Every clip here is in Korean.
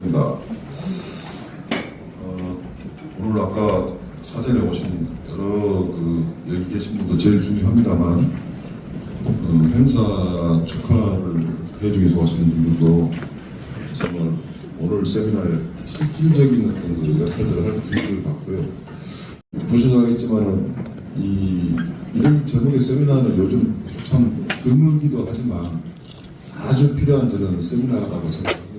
오늘 아까 사전에 오신 여러 여기 계신 분도 제일 중요합니다만 행사 축하를 해주기 위해서 하시는 분들도 정말 오늘 세미나에 실질적인 어떤 역할들을 할 기회를 받고요. 보셔서 알겠지만은 이런 제목의 세미나는 요즘 참 드물기도 하지만 아주 필요한 저는 세미나라고 생각합니다.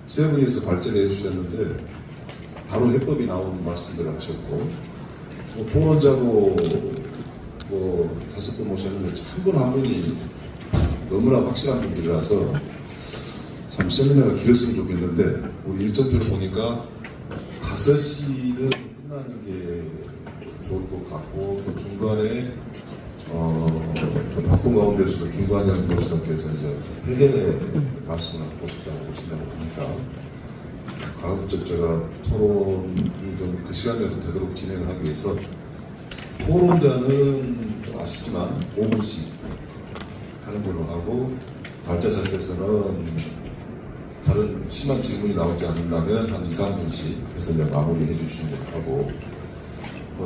세 분이서 발제를 해주셨는데 바로 해법이 나오는 말씀들을 하셨고 토론자도 5분 모셨는데 한 분 한 분이 너무나 확실한 분들이라서 참 세미나가 길었으면 좋겠는데 우리 일정표를 보니까 5시는 끝나는 게 좋을 것 같고 또 중간에 좀 바쁜 가운데서도 김관영 교수님께서 이제 회계 말씀을 하고 싶다고 오신다고 하니까 가급적 제가 토론이 좀 그 시간에도 되도록 진행을 하기 위해서 토론자는 좀 아쉽지만 5분씩 하는 걸로 하고 발제자께서는 다른 심한 질문이 나오지 않는다면 한 2, 3분씩 해서 이제 마무리해 주시는 걸로 하고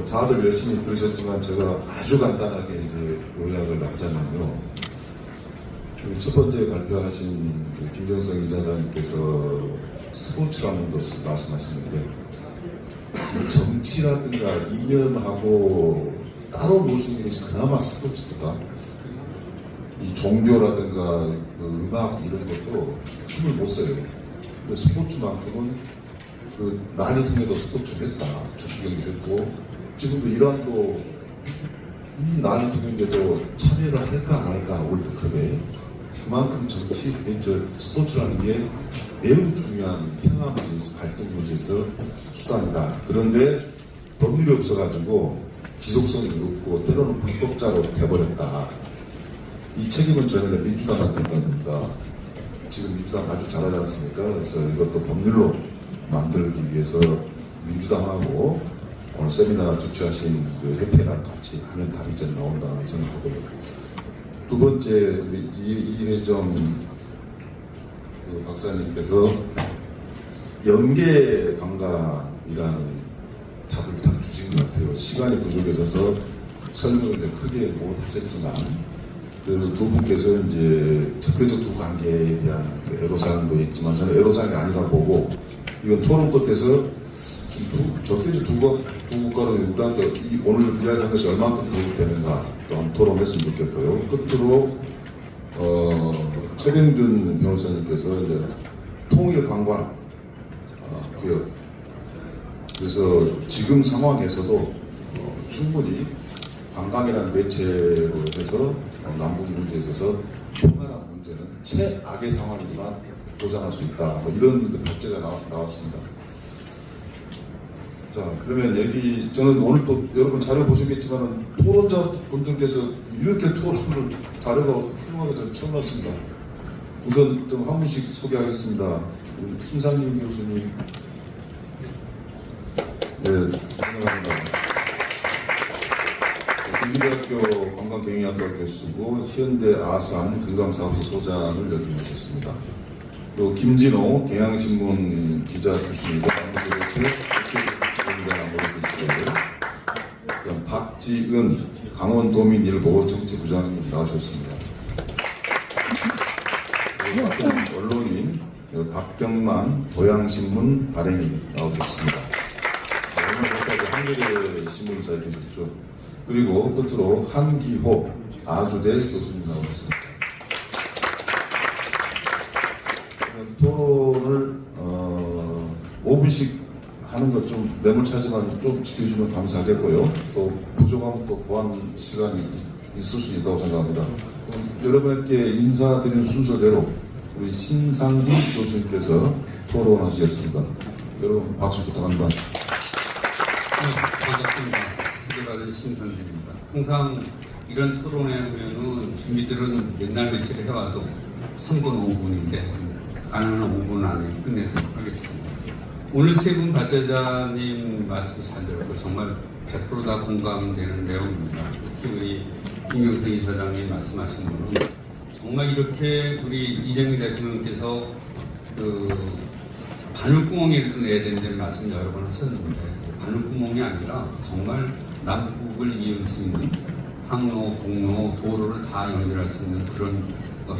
다들 열심히 들으셨지만 제가 아주 간단하게 이제 요약을 하자면요. 첫 번째 발표하신 김정성 이사장님께서 스포츠라는 것을 말씀하셨는데 이 정치라든가 이념하고 따로 놓을 수 있는 것이 그나마 스포츠보다 이 종교라든가 음악 이런 것도 힘을 못 써요. 근데 스포츠만큼은 난이동에도 스포츠를 했다. 축구 경기를 했고 지금도 이란도 이 난이도 경기에도 참여를 할까 안 할까 월드컵에 그만큼 정치, 스포츠라는 게 매우 중요한 평화 문제에서 갈등 문제에서 수단이다. 그런데 법률이 없어가지고 지속성이 없고 때로는 불법자로 돼버렸다. 이 책임은 저는 민주당한테 있다는 겁니다. 지금 민주당 아주 잘하지 않습니까? 그래서 이것도 법률로 만들기 위해서 민주당하고 오늘 세미나 주최하신 협회랑 같이 하면 답이 좀 나온다 생각하고요. 두 번째 이회정 박사님께서 연계 관광이라는 답을 딱 주신 것 같아요. 시간이 부족해서 설명을 크게 못 하셨지만 그래서 두 분께서 이제 적대적 두 관계에 대한 애로사항도 있지만 저는 애로사항이 아니라 보고 이건 토론 끝에서 적대적 두 국가로 우리한테 오늘 이야기한 것이 얼마만큼 도움이 되는가 또 한번 토론했으면 좋겠고요. 끝으로 최병준 변호사님께서 이제 통일 관광 교육 그래서 지금 상황에서도 충분히 관광이라는 매체로 해서 남북 문제에 있어서 평화라는 문제는 최악의 상황이지만 보장할 수 있다. 이런 발제가 나왔습니다. 자, 그러면 저는 오늘 또 여러분 자료 보시겠지만 토론자 분들께서 이렇게 토론을 자료가 훌륭하게 저는 처음 봤습니다. 우선 좀 한 분씩 소개하겠습니다. 우리 심상윤 교수님. 네, 환영합니다. 국민대학교 관광경영학과 교수고 현대 아산 금강사업소 소장을 역임하셨습니다. 또 김진호 경향신문 기자 출신이고 남부교육회 그다음 박지은 강원도민일보 정치부장님 나오셨습니다. 언론인 박경만 고양신문 발행인 나오셨습니다. 오늘까지 한겨레 신문사에 계셨죠. 그리고 끝으로 한기호 아주대 교수님 나오셨습니다. 토론을 5분씩 하는 것 좀 매몰차지만 좀 지켜주시면 감사하겠고요. 또 부족하면 또 보완 시간이 있을 수 있다고 생각합니다. 여러분께 인사드리는 순서대로 우리 신상진 교수님께서 토론하시겠습니다. 여러분 박수 부탁합니다. 네, 반갑습니다. 소개받은 신상진입니다. 항상 이런 토론회 하면은 준비들은 옛날 며칠 해와도 3분 5분인데 가능한 5분 안에 끝내도록 하겠습니다. 오늘 세 분 발제자님 말씀 잘 들었고 정말 100%다 공감되는 내용입니다. 특히 우리 김경성 이사장님 말씀하신 거는 정말 이렇게 우리 이재명 대통령께서 바늘구멍이라도 내야 된다는 말씀 여러 번 하셨는데 바늘구멍이 아니라 정말 남북을 이을 수 있는 항로, 공로, 도로를 다 연결할 수 있는 그런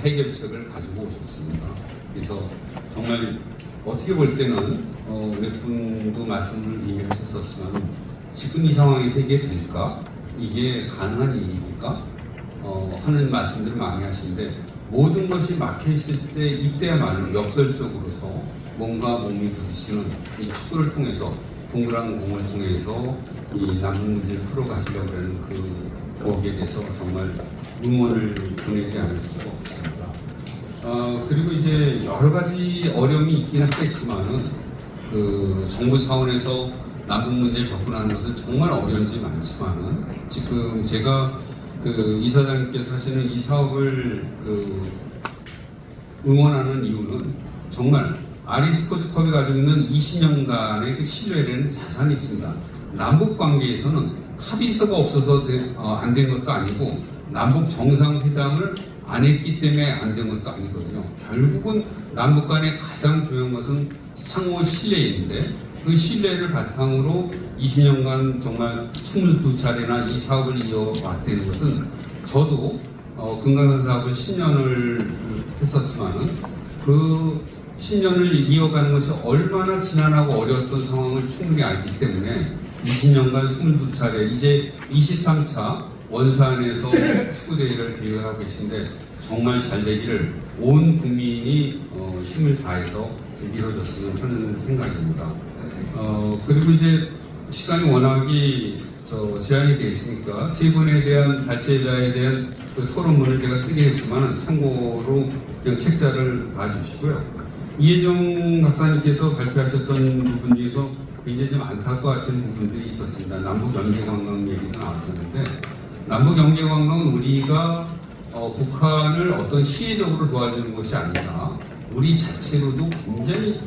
해결책을 가지고 오셨습니다. 그래서 정말 어떻게 볼 때는 몇 분도 말씀을 이미 하셨었지만 지금 이 상황에서 이게 될까? 이게 가능한 일입니까? 하는 말씀들을 많이 하시는데 모든 것이 막혀있을 때 이때야말로 역설적으로서 뭔가 몸이 부딪히는 이 축구를 통해서 동그란 공을 통해서 이 남은 문제를 풀어가시려고 하는 거기에 대해서 정말 응원을 보내지 않을 수가 없습니다. 그리고 이제 여러 가지 어려움이 있긴 하겠지만은 정부 차원에서 남북 문제를 접근하는 것은 정말 어려운 점이 많지만은 지금 제가 이사장님께서 하시는 이 사업을 응원하는 이유는 정말 아리스포츠컵이 가지고 있는 20년간의 그 신뢰라는 자산이 있습니다. 남북 관계에서는 합의서가 없어서 안 된 것도 아니고 남북 정상회담을 안 했기 때문에 안 된 것도 아니거든요. 결국은 남북 간의 가장 중요한 것은 상호 신뢰인데 그 신뢰를 바탕으로 20년간 정말 22차례나 이 사업을 이어왔다는 것은 저도 금강산 사업을 10년을 했었지만은 그 10년을 이어가는 것이 얼마나 지난하고 어려웠던 상황을 충분히 알기 때문에 20년간 22차례 이제 23차 원산에서 축구대회를 계획하고 계신데 정말 잘 되기를 온 국민이 힘을 다해서 이루어졌으면 하는 생각입니다. 그리고 이제 시간이 워낙이 제한이 되어 있으니까 세 분에 대한 발제자에 대한 토론문을 제가 쓰긴 했지만 참고로 그냥 책자를 봐주시고요. 이혜정 박사님께서 발표하셨던 부분 중에서 굉장히 좀 안타까워하시는 부분들이 있었습니다. 남북 연계관광 얘기가 나왔었는데 남북 연계관광은 우리가 북한을 어떤 시혜적으로 도와주는 것이 아니라 우리 자체로도 굉장히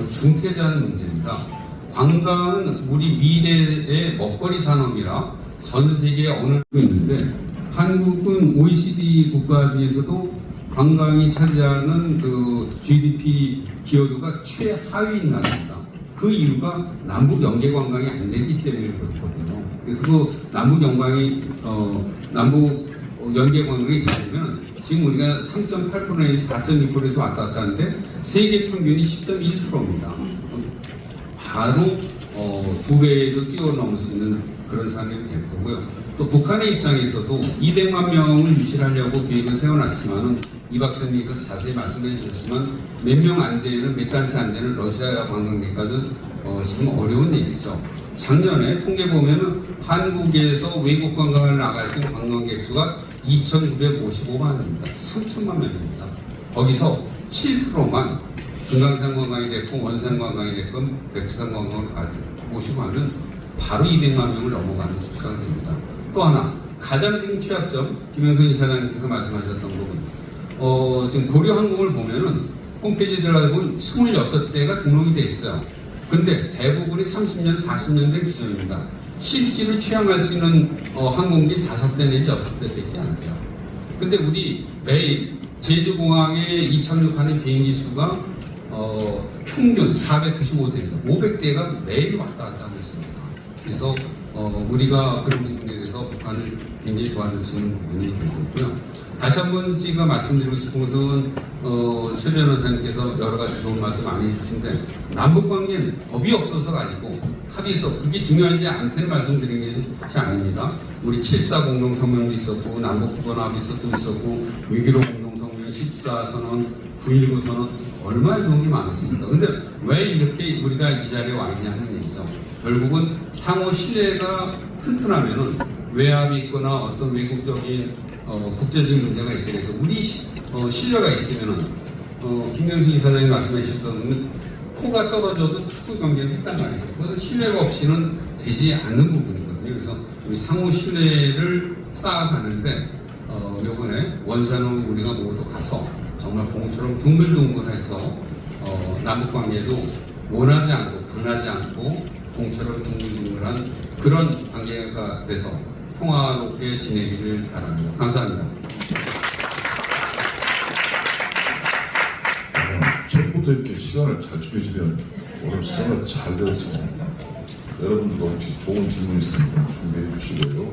중태자한 문제입니다. 관광은 우리 미래의 먹거리 산업이라 전 세계에 어느 정도 있는데 한국은 OECD 국가 중에서도 관광이 차지하는 GDP 기여도가 최하위인 나라입니다. 그 이유가 남북 연계 관광이 안 되기 때문에 그렇거든요. 그래서 남북 연계 관광이 되면 지금 우리가 3.8%에서 4.2%에서 왔다 갔다 하는데 세계 평균이 10.1%입니다. 바로 2배로 뛰어넘을 수 있는 그런 상황이 될 거고요. 또 북한의 입장에서도 200만 명을 유치하려고 계획을 세워놨지만은 이 박사님께서 자세히 말씀해 주셨지만 몇 명 안 되는, 몇 단체 안 되는 러시아 관광객까지는 지금 어려운 얘기죠. 작년에 통계 보면은 한국에서 외국 관광을 나가신 관광객 수가 2,955만입니다. 3천만 명입니다. 거기서 7%만 금강산 관광이 됐건 원산 관광이 됐건 백두산 관광을 모시고 하면 바로 200만 명을 넘어가는 숫자가 됩니다. 또 하나 가장 지금 취약점 김영선 이사장님께서 말씀하셨던 부분 지금 고려항공을 보면은 홈페이지에 들어가 보면 26대가 등록이 돼 있어요. 근데 대부분이 30년, 40년 된 기종입니다. 실지를 취항할 수 있는 항공기 5대 내지 6대밖에 안 돼요. 근데 우리 매일 제주공항에 이착륙하는 비행기 수가 평균 495대입니다. 500대가 매일 왔다 갔다 하고 있습니다. 그래서 우리가 그런 부분에 대해서 북한을 굉장히 도와줄 수 있는 부분이 되겠고요. 다시 한번 제가 말씀드리고 싶은 것은 최 변호사님께서 여러 가지 좋은 말씀 많이 해주신데 남북관계는 법이 없어서가 아니고 합의서 그게 중요하지 않다는 말씀드리는 것이 아닙니다. 우리 7.4 공동성명도 있었고 남북구번 합의서도 있었고 6.15 공동성명 14선언 9.19 선언 얼마나 좋은 게 많았습니까? 근데 왜 이렇게 우리가 이 자리에 와 있냐 하는 얘기죠. 결국은 상호 신뢰가 튼튼하면은 외압이 있거나 어떤 외국적인 국제적인 문제가 있더라도 우리 신뢰가 있으면은 김명수 이사장이 말씀하셨던 코가 떨어져도 축구 경기를 했단 말이죠. 그래서 신뢰가 없이는 되지 않는 부분이거든요. 그래서 우리 상호 신뢰를 쌓아가는데 요번에 원산으로 우리가 모두 가서 정말 공처럼 둥글둥글해서 남북관계도 원하지 않고 강하지 않고 공처럼 둥글둥글한 그런 관계가 돼서 평화롭게 지내기를 바랍니다. 감사합니다. 전북 지금부터 이렇게 시간을 잘 지켜주면 오늘 수사가 잘 되었습니다. 여러분들도 혹시 좋은 질문 있으면 준비해 주시고요.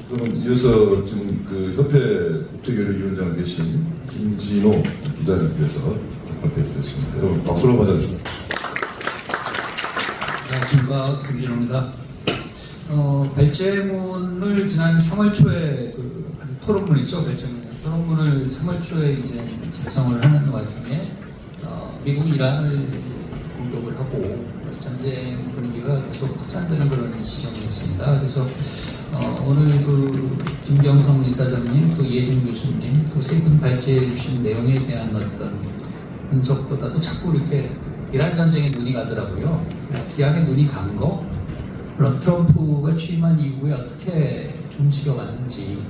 그러면 이어서 지금 그 협회 국제교류위원장 계신 김진호 기자님께서 발표해 주셨습니다. 여러분 박수로 맞아주세요. 안녕하십니까, 김진호입니다. 별제문을 지난 3월 초에 토론문이죠. 별제문 토론문을 3월 초에 이제 작성을 하는 와중에 미국이 이란을 공격을 하고 전쟁 분위기가 계속 확산되는 그런 시점이었습니다. 그래서 오늘 그 김경성 이사장님, 또 이혜진 교수님, 또 세 분 발제해 주신 내용에 대한 어떤 분석보다도 자꾸 이렇게 이란 전쟁에 눈이 가더라고요. 그래서 기왕에 눈이 간 거, 물론 트럼프가 취임한 이후에 어떻게 움직여 왔는지,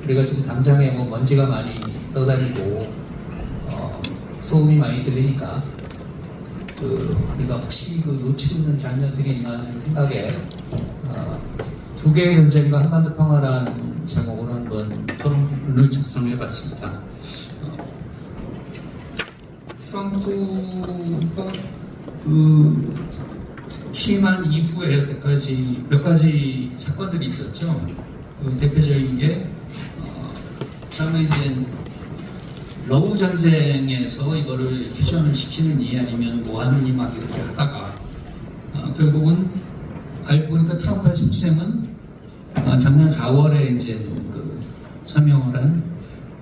우리가 지금 당장에 뭐 먼지가 많이 떠다니고 소음이 많이 들리니까 우리가 혹시 놓치고 있는 장면들이 있나 하는 생각에 두 개의 전쟁과 한반도 평화라는 제목으로 한번 토론을 작성해 봤습니다. 트럼프가 취임한 이후에 여태까지 몇 가지 사건들이 있었죠. 대표적인 게 처음에 이제 러우 전쟁에서 이거를 휴전을 시키느니 아니면 뭐 하느니 막 이렇게 하다가 결국은 알고 보니까 트럼프의 속셈은 작년 4월에 이제 서명을 한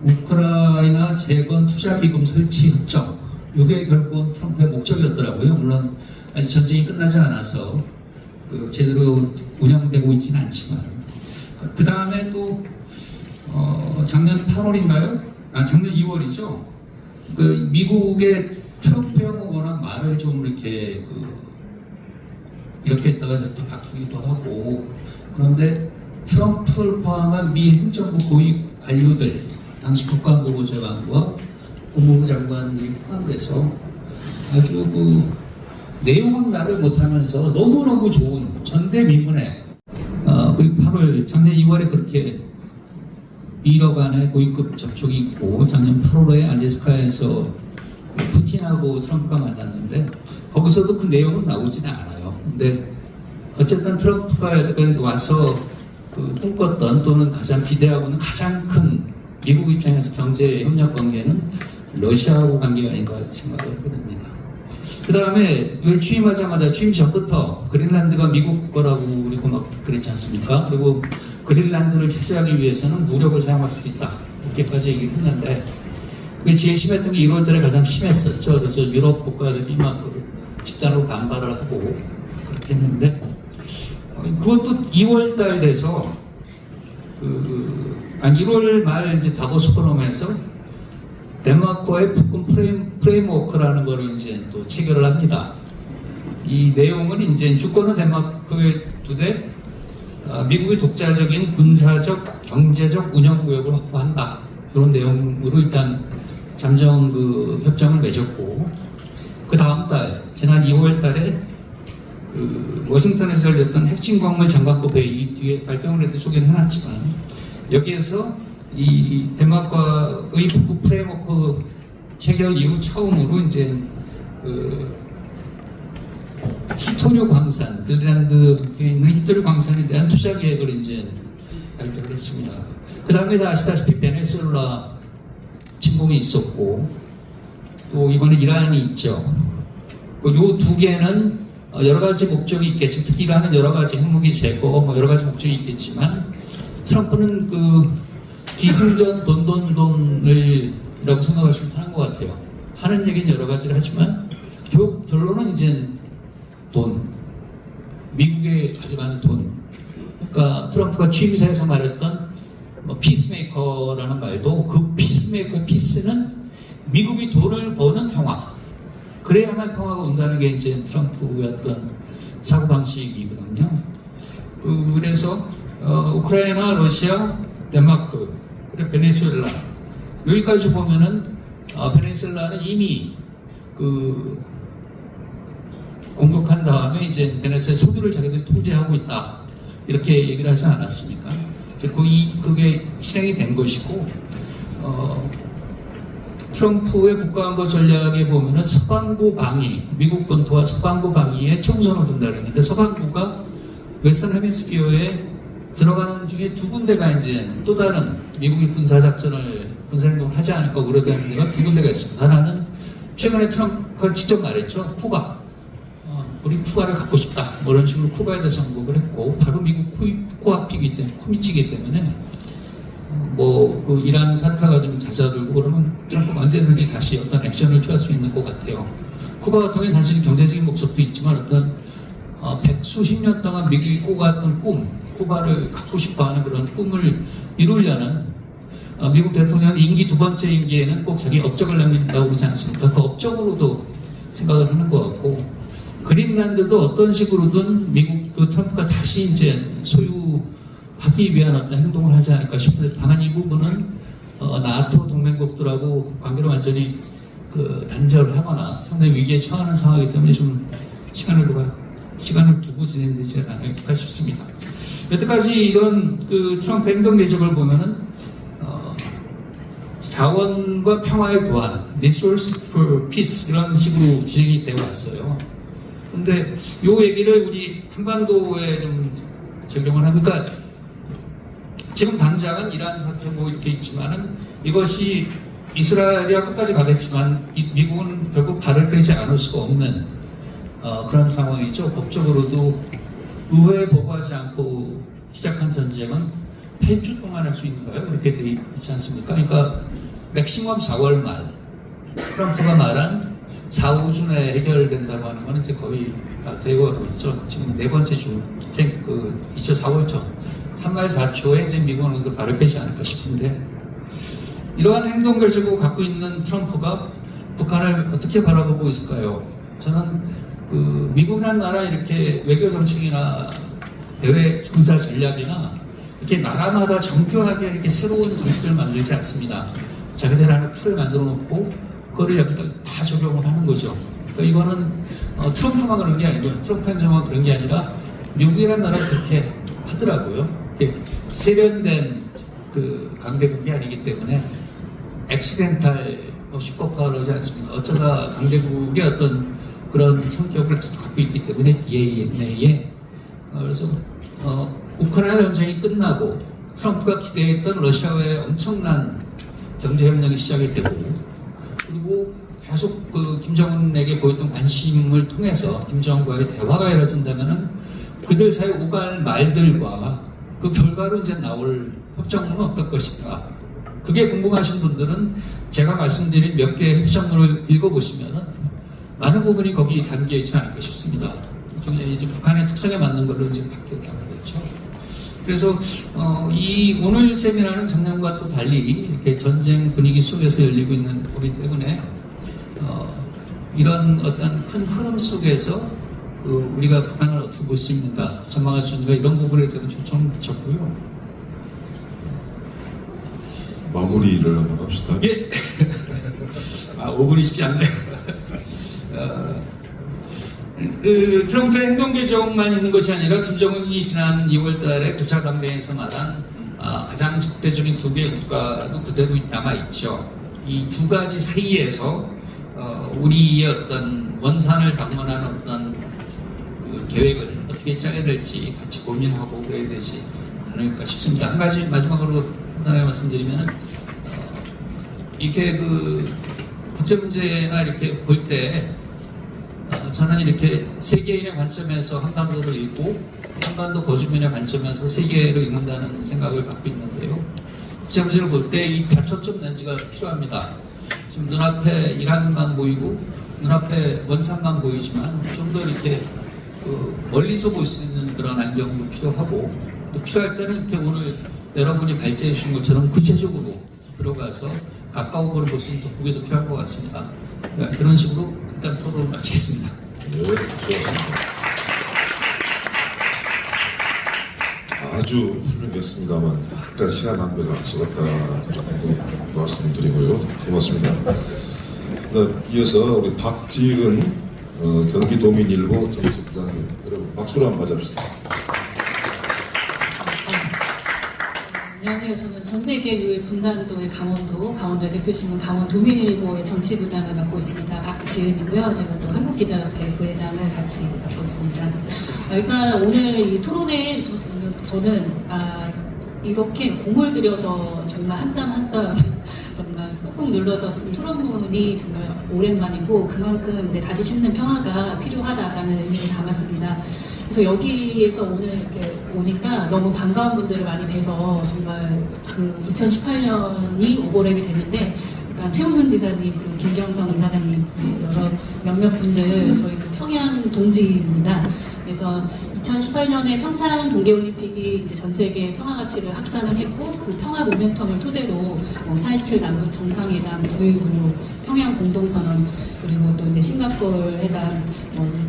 우크라이나 재건 투자 기금 설치 협정, 이게 결국은 트럼프의 목적이었더라고요. 물론 아직 전쟁이 끝나지 않아서 제대로 운영되고 있지는 않지만, 그 다음에 또 작년 8월인가요? 작년 2월이죠. 미국의 트럼프형은 워낙 말을 좀 이렇게 이렇게 했다가 저렇게 바뀌기도 하고, 그런데 트럼프를 포함한 미 행정부 고위 관료들, 당시 국방부 장관과 국무부 장관이 포함돼서 아주 내용은 말을 못하면서 너무너무 좋은 전대미문에 그리고 작년 2월에 그렇게 1억 안에 고위급 접촉이 있고, 작년 8월에 알래스카에서 푸틴하고 트럼프가 만났는데 거기서도 그 내용은 나오지는 않아요. 근데 어쨌든 트럼프가 여기까지 와서 꿈꿨던 또는 가장 기대하고는 가장 큰 미국 입장에서 경제 협력 관계는 러시아하고 관계가 아닌가 생각을 하게 됩니다. 그 다음에 왜 취임하자마자 취임 전부터 그린란드가 미국 거라고 그리고 막 그랬지 않습니까? 그리고 그린란드를 차지하기 위해서는 무력을 사용할 수도 있다, 이렇게까지 얘기를 했는데, 그게 제일 심했던 게 1월 달에 가장 심했었죠. 그래서 유럽 국가들이 막 집단으로 반발을 하고 그렇게 했는데, 그것도 2월 달 돼서 1월 말 이제 다보스 포럼에서 덴마크와의 북극 프레임워크라는 거를 이제 또 체결을 합니다. 이 내용은 이제 주권은 덴마크에 두되 미국의 독자적인 군사적, 경제적 운영 구역을 확보한다, 이런 내용으로 일단 잠정 협정을 맺었고, 그 다음 달 지난 2월 달에 워싱턴에서 열렸던 핵심 광물 장관급 회의, 뒤에 발표문에도 소개를 해놨지만, 여기에서 이 덴마크의 북극 프레임워크 체결 이후 처음으로 이제 히토류 광산, 그린란드에 있는 히토류 광산에 대한 투자 계획을 이제 발표를 했습니다. 그 다음에 다 아시다시피 베네수엘라 침공이 있었고, 또 이번에 이란이 있죠. 요 두 개는 여러 가지 목적이 있겠지만, 특히 이란은 여러 가지 핵무기 제거, 여러 가지 목적이 있겠지만, 트럼프는 기승전 돈이라고 생각하시면 하는 것 같아요. 하는 얘기는 여러 가지를 하지만 결론은 이제 돈, 미국에 가져가는 돈. 그러니까 트럼프가 취임사에서 말했던 피스메이커라는 말도, 그 피스메이커 피스는 미국이 돈을 버는 평화, 그래야만 평화가 온다는 게 이제 트럼프의 어떤 사고방식이거든요. 그래서 우크라이나, 러시아, 덴마크, 그리고 베네수엘라, 여기까지 보면은 베네수엘라는 이미 공격한 다음에 이제 베네수엘라 석유를 자기들이 통제하고 있다, 이렇게 얘기를 하지 않았습니까? 그게 실행이 된 것이고, 트럼프의 국가안보 전략에 보면은 서반부 방위, 미국 본토와 서반부 방위에 총선을 둔다는 건데 서반부가 웨스턴 헤미스피어에 들어가는 중에 두 군데가 이제 또 다른 미국이 군사행동을 하지 않을 거고 그러다는 데가 두 군데가 있습니다. 하나는 최근에 트럼프가 직접 말했죠. 쿠바. 우리 쿠바를 갖고 싶다. 뭐 이런 식으로 쿠바에 대해서 언급을 했고 바로 미국 코앞이기 때문에 코밑이기 때문에 그 이란 사태가 좀 잦아들고 그러면 트럼프가 언제든지 다시 어떤 액션을 취할 수 있는 것 같아요. 쿠바 같은 경우에 단순히 경제적인 목적도 있지만 어떤 백수십 년 동안 미국이 꿔왔던 꿈, 쿠바를 갖고 싶어하는 그런 꿈을 이루려는 미국 대통령 임기 두 번째 임기에는 꼭 자기 업적을 남긴다고 그러지 않습니까? 그 업적으로도 생각을 하는 것 같고 그린란드도 어떤 식으로든 미국 트럼프가 다시 이제 소유하기 위한 어떤 행동을 하지 않을까 싶은데 다만 이 부분은 나토 동맹국들하고 관계를 완전히 단절하거나 상당히 위기에 처하는 상황이기 때문에 좀 시간을 두고 진행되지 않을까 싶습니다. 여태까지 이런 트럼프 행동 계획을 보면은 자원과 평화의 교환, resource for peace 이런 식으로 진행이 되어 왔어요. 근데 요 얘기를 우리 한반도에 좀 적용을 하니까 지금 당장은 이란 사태 뭐 이렇게 있지만은 이것이 이스라엘이야 끝까지 가겠지만 미국은 결국 발을 빼지 않을 수가 없는 그런 상황이죠. 법적으로도 의회에 보고하지 않고 시작한 전쟁은 8주 동안 할 수 있는가요? 그렇게 돼 있지 않습니까? 그러니까 맥시멈 4월 말 트럼프가 말한 4, 5주 내에 해결된다고 하는 거는 이제 거의 다 되고 가고 있죠. 지금 네 번째 주, 24월초 3말 4초에 이제 미국은 어느 발을 빼지 않을까 싶은데 이러한 행동 결정을 갖고 있는 트럼프가 북한을 어떻게 바라보고 있을까요? 저는 미국이라는 나라 이렇게 외교 정책이나 대외 군사 전략이나 이렇게 나라마다 정교하게 이렇게 새로운 정책을 만들지 않습니다. 자기들 하나 틀을 만들어 놓고 그거를 여기다 다 적용을 하는 거죠. 그러니까 이거는 트럼프만 그런 게 아니고 트럼프 행정만 그런 게 아니라 미국이라는 나라가 그렇게 하더라고요. 세련된 강대국이 아니기 때문에 액시덴탈 슈퍼파워를 하지 않습니까? 어쩌다 강대국의 어떤 그런 성격을 갖고 있기 때문에 DNA에 그래서 우크라이나 전쟁이 끝나고 트럼프가 기대했던 러시아와의 엄청난 경제협력이 시작이 되고 그리고 계속 김정은에게 보였던 관심을 통해서 김정은과의 대화가 이루어진다면은 그들 사이 오갈 말들과 그 결과로 이제 나올 협정문은 어떨 것인가. 그게 궁금하신 분들은 제가 말씀드린 몇 개의 협정문을 읽어보시면은 많은 부분이 거기 담겨 있지 않을까 싶습니다. 이제 북한의 특성에 맞는 걸로 이제 바뀌었다고했죠. 그래서 이 오늘 세미나는 작년과 또 달리 이렇게 전쟁 분위기 속에서 열리고 있는 거기 때문에 이런 어떤 큰 흐름 속에서 우리가 북한을 어떻게 볼 수 있는가, 전망할 수 있는가 이런 부분에 제가 초점을 맞췄고요. 마무리를 한번 합시다. 예. 5분이 쉽지 않네요. 트럼프의 행동 개정만 있는 것이 아니라 김정은이 지난 2월 달에 9차 담배에서 말한 가장 적대적인 두 개의 국가도 그대로 남아있죠. 이 두 가지 사이에서 우리의 어떤 원산을 방문하는 어떤 계획을 어떻게 짜야 될지 같이 고민하고 그래야 되지 않을까 싶습니다. 한 가지 마지막으로 하나 말씀드리면은 이렇게 국제 문제나 이렇게 볼 때 저는 이렇게 세계인의 관점에서 한반도를 읽고 한반도 거주민의 관점에서 세계를 읽는다는 생각을 갖고 있는데요. 국제 문제를 볼 때 이 다초점 렌즈가 필요합니다. 지금 눈앞에 이란만 보이고 눈앞에 원산만 보이지만 좀 더 이렇게 멀리서 볼 수 있는 그런 안경도 필요하고 또 필요할 때는 이렇게 오늘 여러분이 발제해 주신 것처럼 구체적으로 들어가서 가까운 걸 볼 수 있는 돋보기도 필요할 것 같습니다. 그런 식으로 일단 토론을 마치겠습니다. 네, 좋았습니다. 아주 훌륭했습니다만 약간 시간 낭비가 적었다 정도 말씀드리고요. 고맙습니다. 이어서 우리 박지은 경기도민일보 정책부장님, 여러분 박수로 한번 맞아봅시다. 안녕하세요. 저는 전 세계 유일 분단도의 강원도의 대표신문 강원도민일보의 정치부장을 맡고 있습니다. 박지은이고요. 제가 또 한국기자협회 부회장을 같이 맡고 있습니다. 일단 오늘 이 토론회 저는 이렇게 공을 들여서 정말 한 땀 한 땀 정말 꾹꾹 눌러서 쓴 토론문이 정말 오랜만이고 그만큼 이제 다시 심는 평화가 필요하다라는 의미를 담았습니다. 그래서 여기에서 오늘 이렇게 오니까 너무 반가운 분들을 많이 뵈서 정말 그 2018년이 오버랩이 되는데 그러니까 최우순 지사님 그리고 김경성 이사장님 여러 몇몇 분들 저희 평양 동지입니다. 그래서 2018년에 평창 동계올림픽이 이제 전 세계 평화 가치를 확산을 했고 그 평화 모멘텀을 토대로 뭐 4.27 남북 정상회담, 9.19 평양 공동선언 그리고 또 이제 싱가포르 회담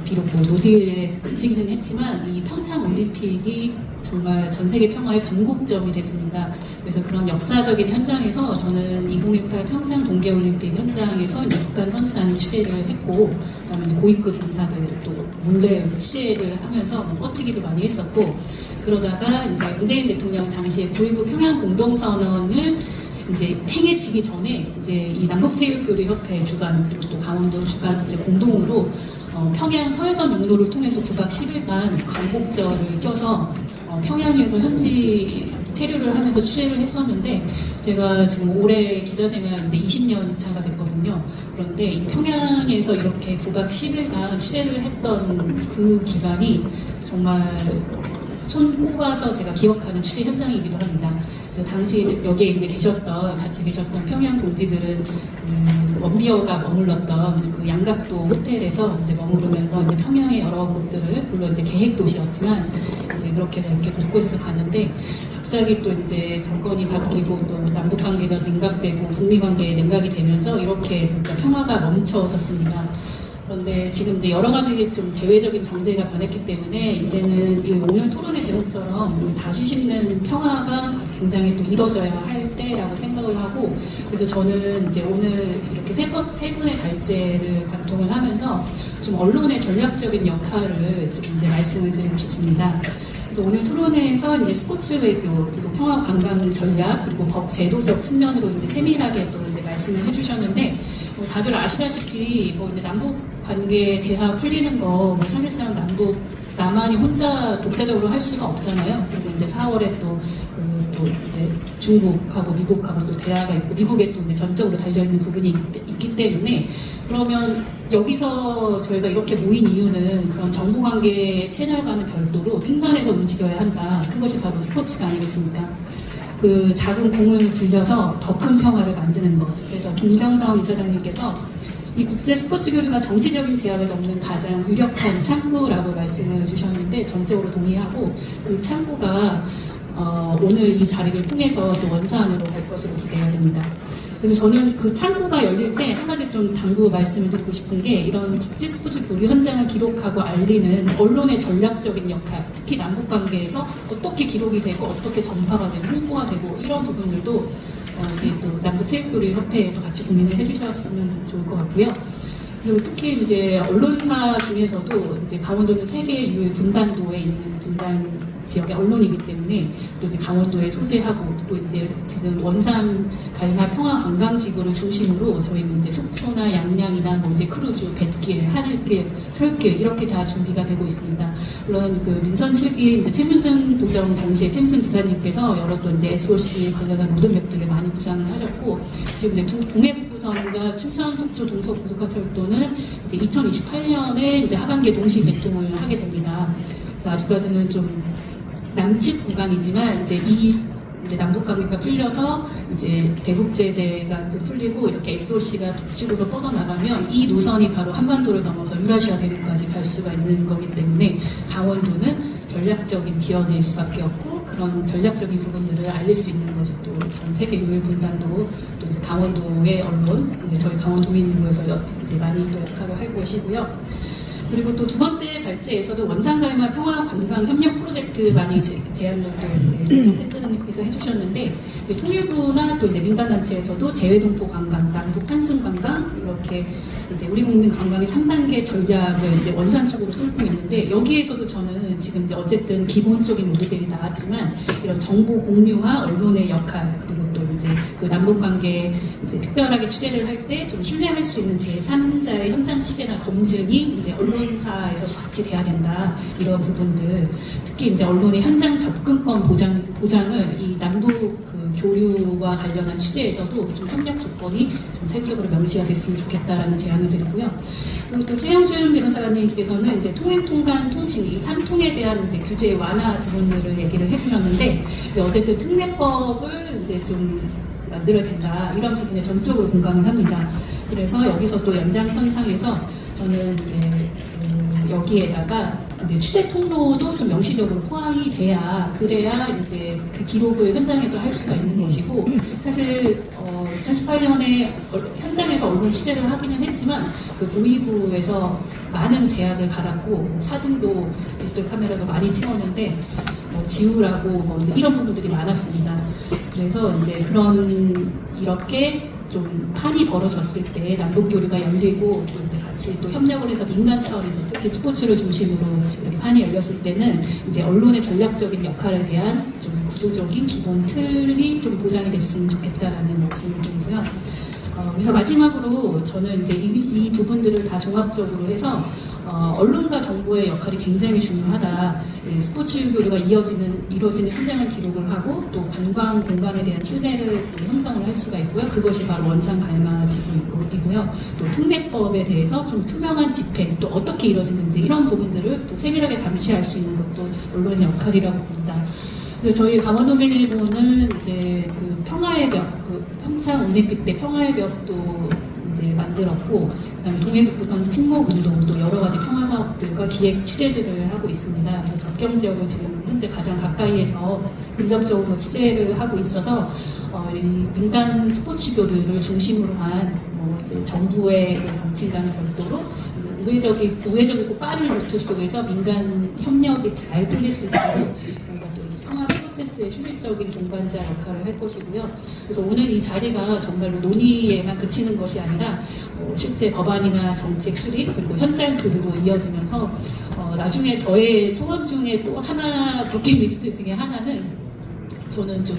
비록 뭐 노딜에 그치기는 했지만 이 평창 올림픽이 정말 전 세계 평화의 변곡점이 됐습니다. 그래서 그런 역사적인 현장에서 저는 2018 평창 동계올림픽 현장에서 이제 북한 선수단을 취재를 했고 그다음에 이제 고위급 인사들 또 몰래 취재를 하면서 뻗치기도 많이 했었고 그러다가 이제 문재인 대통령 당시에 9.19 평양 공동선언을 이제 행해지기 전에 이제 이 남북체육교류협회 주관 그리고 또 강원도 주관 이제 공동으로 평양 서해선 용도를 통해서 9박 10일간 광복절을 껴서 평양에서 현지 체류를 하면서 취재를 했었는데 제가 지금 올해 기자생활 이제 20년 차가 됐거든요. 그런데 이 평양에서 이렇게 9박 10일간 취재를 했던 그 기간이 정말 손 꼽아서 제가 기억하는 취재 현장이기도 합니다. 그래서 당시 여기에 이제 같이 계셨던 평양 동지들은 원비어가 머물렀던 그 양각도 호텔에서 이제 머무르면서 이제 평양의 여러 곳들을 물론 이제 계획 도시였지만 이제 그렇게 곳곳에서 봤는데 갑자기 또 이제 정권이 바뀌고 또 남북 관계가 냉각되고 북미 관계에 냉각이 되면서 이렇게 그러니까 평화가 멈춰섰습니다. 그런데 지금 이제 여러 가지 좀 대외적인 경제가 변했기 때문에 이제는 이 오늘 토론의 제목처럼 다시 심는 평화가 굉장히 또 이뤄져야 할 때라고 생각을 하고 그래서 저는 이제 오늘 이렇게 세 분의 발제를 관통을 하면서 좀 언론의 전략적인 역할을 좀 이제 말씀을 드리고 싶습니다. 그래서 오늘 토론회에서 이제 스포츠 외교 그리고 평화 관광 전략 그리고 법 제도적 측면으로 이제 세밀하게 또 이제 말씀을 해주셨는데 다들 아시다시피 이제 남북 관계 대화 풀리는 거 사실상 남한이 혼자 독자적으로 할 수가 없잖아요. 그리고 이제 4월에 또 이제 중국하고 미국하고 또 대화가 있고 미국에 또 이제 전적으로 달려있는 부분이 있기 때문에 그러면 여기서 저희가 이렇게 모인 이유는 그런 정부 관계 채널과는 별도로 인간에서 움직여야 한다. 그것이 바로 스포츠가 아니겠습니까? 그 작은 공을 굴려서 더 큰 평화를 만드는 것. 그래서 김경성 이사장님께서 이 국제 스포츠 교류가 정치적인 제약을 넘는 가장 유력한 창구라고 말씀을 주셨는데 전적으로 동의하고 그 창구가 오늘 이 자리를 통해서 또 원산으로 갈 것으로 기대가 됩니다. 그래서 저는 그 창구가 열릴 때 한 가지 좀 당부 말씀을 드리고 싶은 게 이런 국제 스포츠 교류 현장을 기록하고 알리는 언론의 전략적인 역할, 특히 남북 관계에서 어떻게 기록이 되고 어떻게 전파가 되고 홍보가 되고 이런 부분들도 이제 또 남북체육교류협회에서 같이 고민을 해주셨으면 좋을 것 같고요. 그리고 특히 이제 언론사 중에서도 이제 강원도는 세계 유일 분단도에 있는 분단 지역의 언론이기 때문에 또 이제 강원도에 소재하고 또 이제 지금 원산 가이마 평화 관광지구를 중심으로 저희 이제 속초나 양양이나 이제 크루즈, 뱃길, 하늘길, 설길 이렇게 다 준비가 되고 있습니다. 물론 그 민선 7기 이제 최문순 도정 당시에 최문순 지사님께서 여러 또 이제 SOC 관련한 로드맵들을 많이 구상을 하셨고 지금 이제 동해북부선과 춘천, 속초, 동서 고속화철도는 이제 2028년에 이제 하반기에 동시 개통을 하게 됩니다. 그래서 아직까지는 좀 남측 구간이지만 이제 남북 관계가 풀려서 이제 대북 제재가 이제 풀리고 이렇게 SOC가 북측으로 뻗어나가면 이 노선이 바로 한반도를 넘어서 유라시아 대륙까지 갈 수가 있는 거기 때문에 강원도는 전략적인 지원일 수밖에 없고 그런 전략적인 부분들을 알릴 수 있는 것이 또 전 세계 유일 분단도 또 이제 강원도의 언론 이제 저희 강원도민일보에서 이제 많이 또 역할을 할 것이고요. 그리고 또 두 번째 발제에서도 원산가을마 평화관광 협력 프로젝트 많이 제안을 또 이제 센터장님께서 해주셨는데 이제 통일부나 또 이제 민간단체에서도 재외동포 관광, 남북 환승 관광 이렇게 이제 우리 국민 관광의 3단계 전략을 이제 원산 쪽으로 뚫고 있는데 여기에서도 저는 지금 이제 어쨌든 기본적인 로드맵이 나왔지만 이런 정보 공유와 언론의 역할 그리고 또 이제 그 남북 관계 이제 특별하게 취재를 할 때 좀 신뢰할 수 있는 제3자의 현장 취재나 검증이 이제 언론사에서도 같이 돼야 된다 이런 부분들 특히 이제 언론의 현장 접근권 보장을 이 남북 그 교류와 관련한 취재에서도 좀 협력 조건이 좀 세부적으로 명시가 됐으면 좋겠다라는 제안을 드리고요. 그리고 또 최영준 변호사님께서는 이제 통행 통관 통신 이 3통에 대한 이제 규제 완화 부분들을 얘기를 해주셨는데 어쨌든 특례법을 이제 좀 만들어야 된다 이런 부분에 전적으로 공감을 합니다. 그래서 여기서 또 연장선상에서 저는 이제 여기에다가 이제 취재 통로도 좀 명시적으로 포함이 돼야 그래야 이제 그 기록을 현장에서 할 수가 있는 것이고 사실 2018년에 현장에서 언론 취재를 하기는 했지만 그 보위부에서 많은 제약을 받았고 사진도 디지털 카메라도 많이 찍었는데 지우라고 뭐 이제 이런 부분들이 많았습니다. 그래서 이제 이렇게 좀 판이 벌어졌을 때 남북 교류가 열리고 또 이제 같이 또 협력을 해서 민간 차원에서 특히 스포츠를 중심으로 이렇게 판이 열렸을 때는 이제 언론의 전략적인 역할에 대한 좀 구조적인 기본 틀이 좀 보장이 됐으면 좋겠다라는 말씀을 드리고요. 그래서 마지막으로 저는 이제 이 부분들을 다 종합적으로 해서 언론과 정부의 역할이 굉장히 중요하다. 스포츠 교류가 이루어지는 현장을 기록을 하고 또 관광 공간에 대한 신뢰를 형성을 할 수가 있고요. 그것이 바로 원산 갈마 지구이고요. 또 특례법에 대해서 좀 투명한 집행 또 어떻게 이루어지는지 이런 부분들을 또 세밀하게 감시할 수 있는 것도 언론의 역할이라고 봅니다. 저희 강원도민일보는 이제 그 평화의 벽, 그 평창 올림픽 때 평화의 벽도 이제 만들었고, 그다음에 동해북부선 침묵운동 또 여러 가지 평화 사업들과 기획 취재들을 하고 있습니다. 그래서 접경 지역을 지금 현재 가장 가까이에서 근접적으로 취재를 하고 있어서 이 민간 스포츠 교류를 중심으로 한뭐 이제 정부의 그 방침과는 별도로 이제 우회적이고 빠른 루트 속에서 민간 협력이 잘 뚫릴 수 있도록 평화 프로세스의 실질적인 동반자 역할을 할 것이고요. 그래서 오늘 이 자리가 정말로 논의에만 그치는 것이 아니라 실제 법안이나 정책 수립 그리고 현장 교류로 이어지면서 나중에 저의 소원 중에 또 하나 버킷리스트 중에 하나는 저는 좀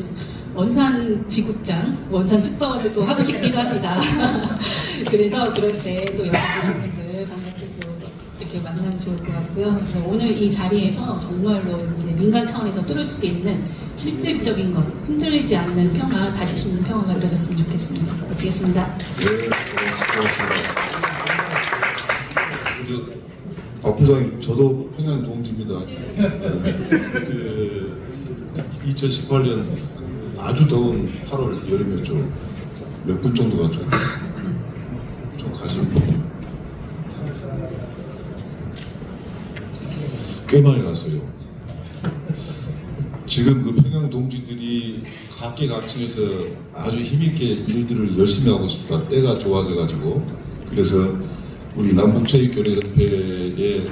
원산 지국장, 원산 특파원도 또 하고 싶기도 합니다. 그래서 그럴 때 또 여기 계신 분들 관객들도 이렇게 만나면 좋을 것 같고요. 그래서 오늘 이 자리에서 정말로 이제 민간 차원에서 뚫을 수 있는 실질적인 것, 흔들리지 않는 평화, 다시 심는 평화가 이루어졌으면 좋겠습니다. 마치겠습니다. 네, 고맙습니다. 부장님, 저도 평양 동지입니다. 2018년 아주 더운 8월 여름이었죠. 몇 분 정도 갔죠? 좀 가시는 분. 꽤 많이 갔어요. 지금 그 평양 동지들이 각계각층에서 아주 힘있게 일들을 열심히 하고 있습니다. 때가 좋아져가지고. 그래서 우리 남북체육교류협회에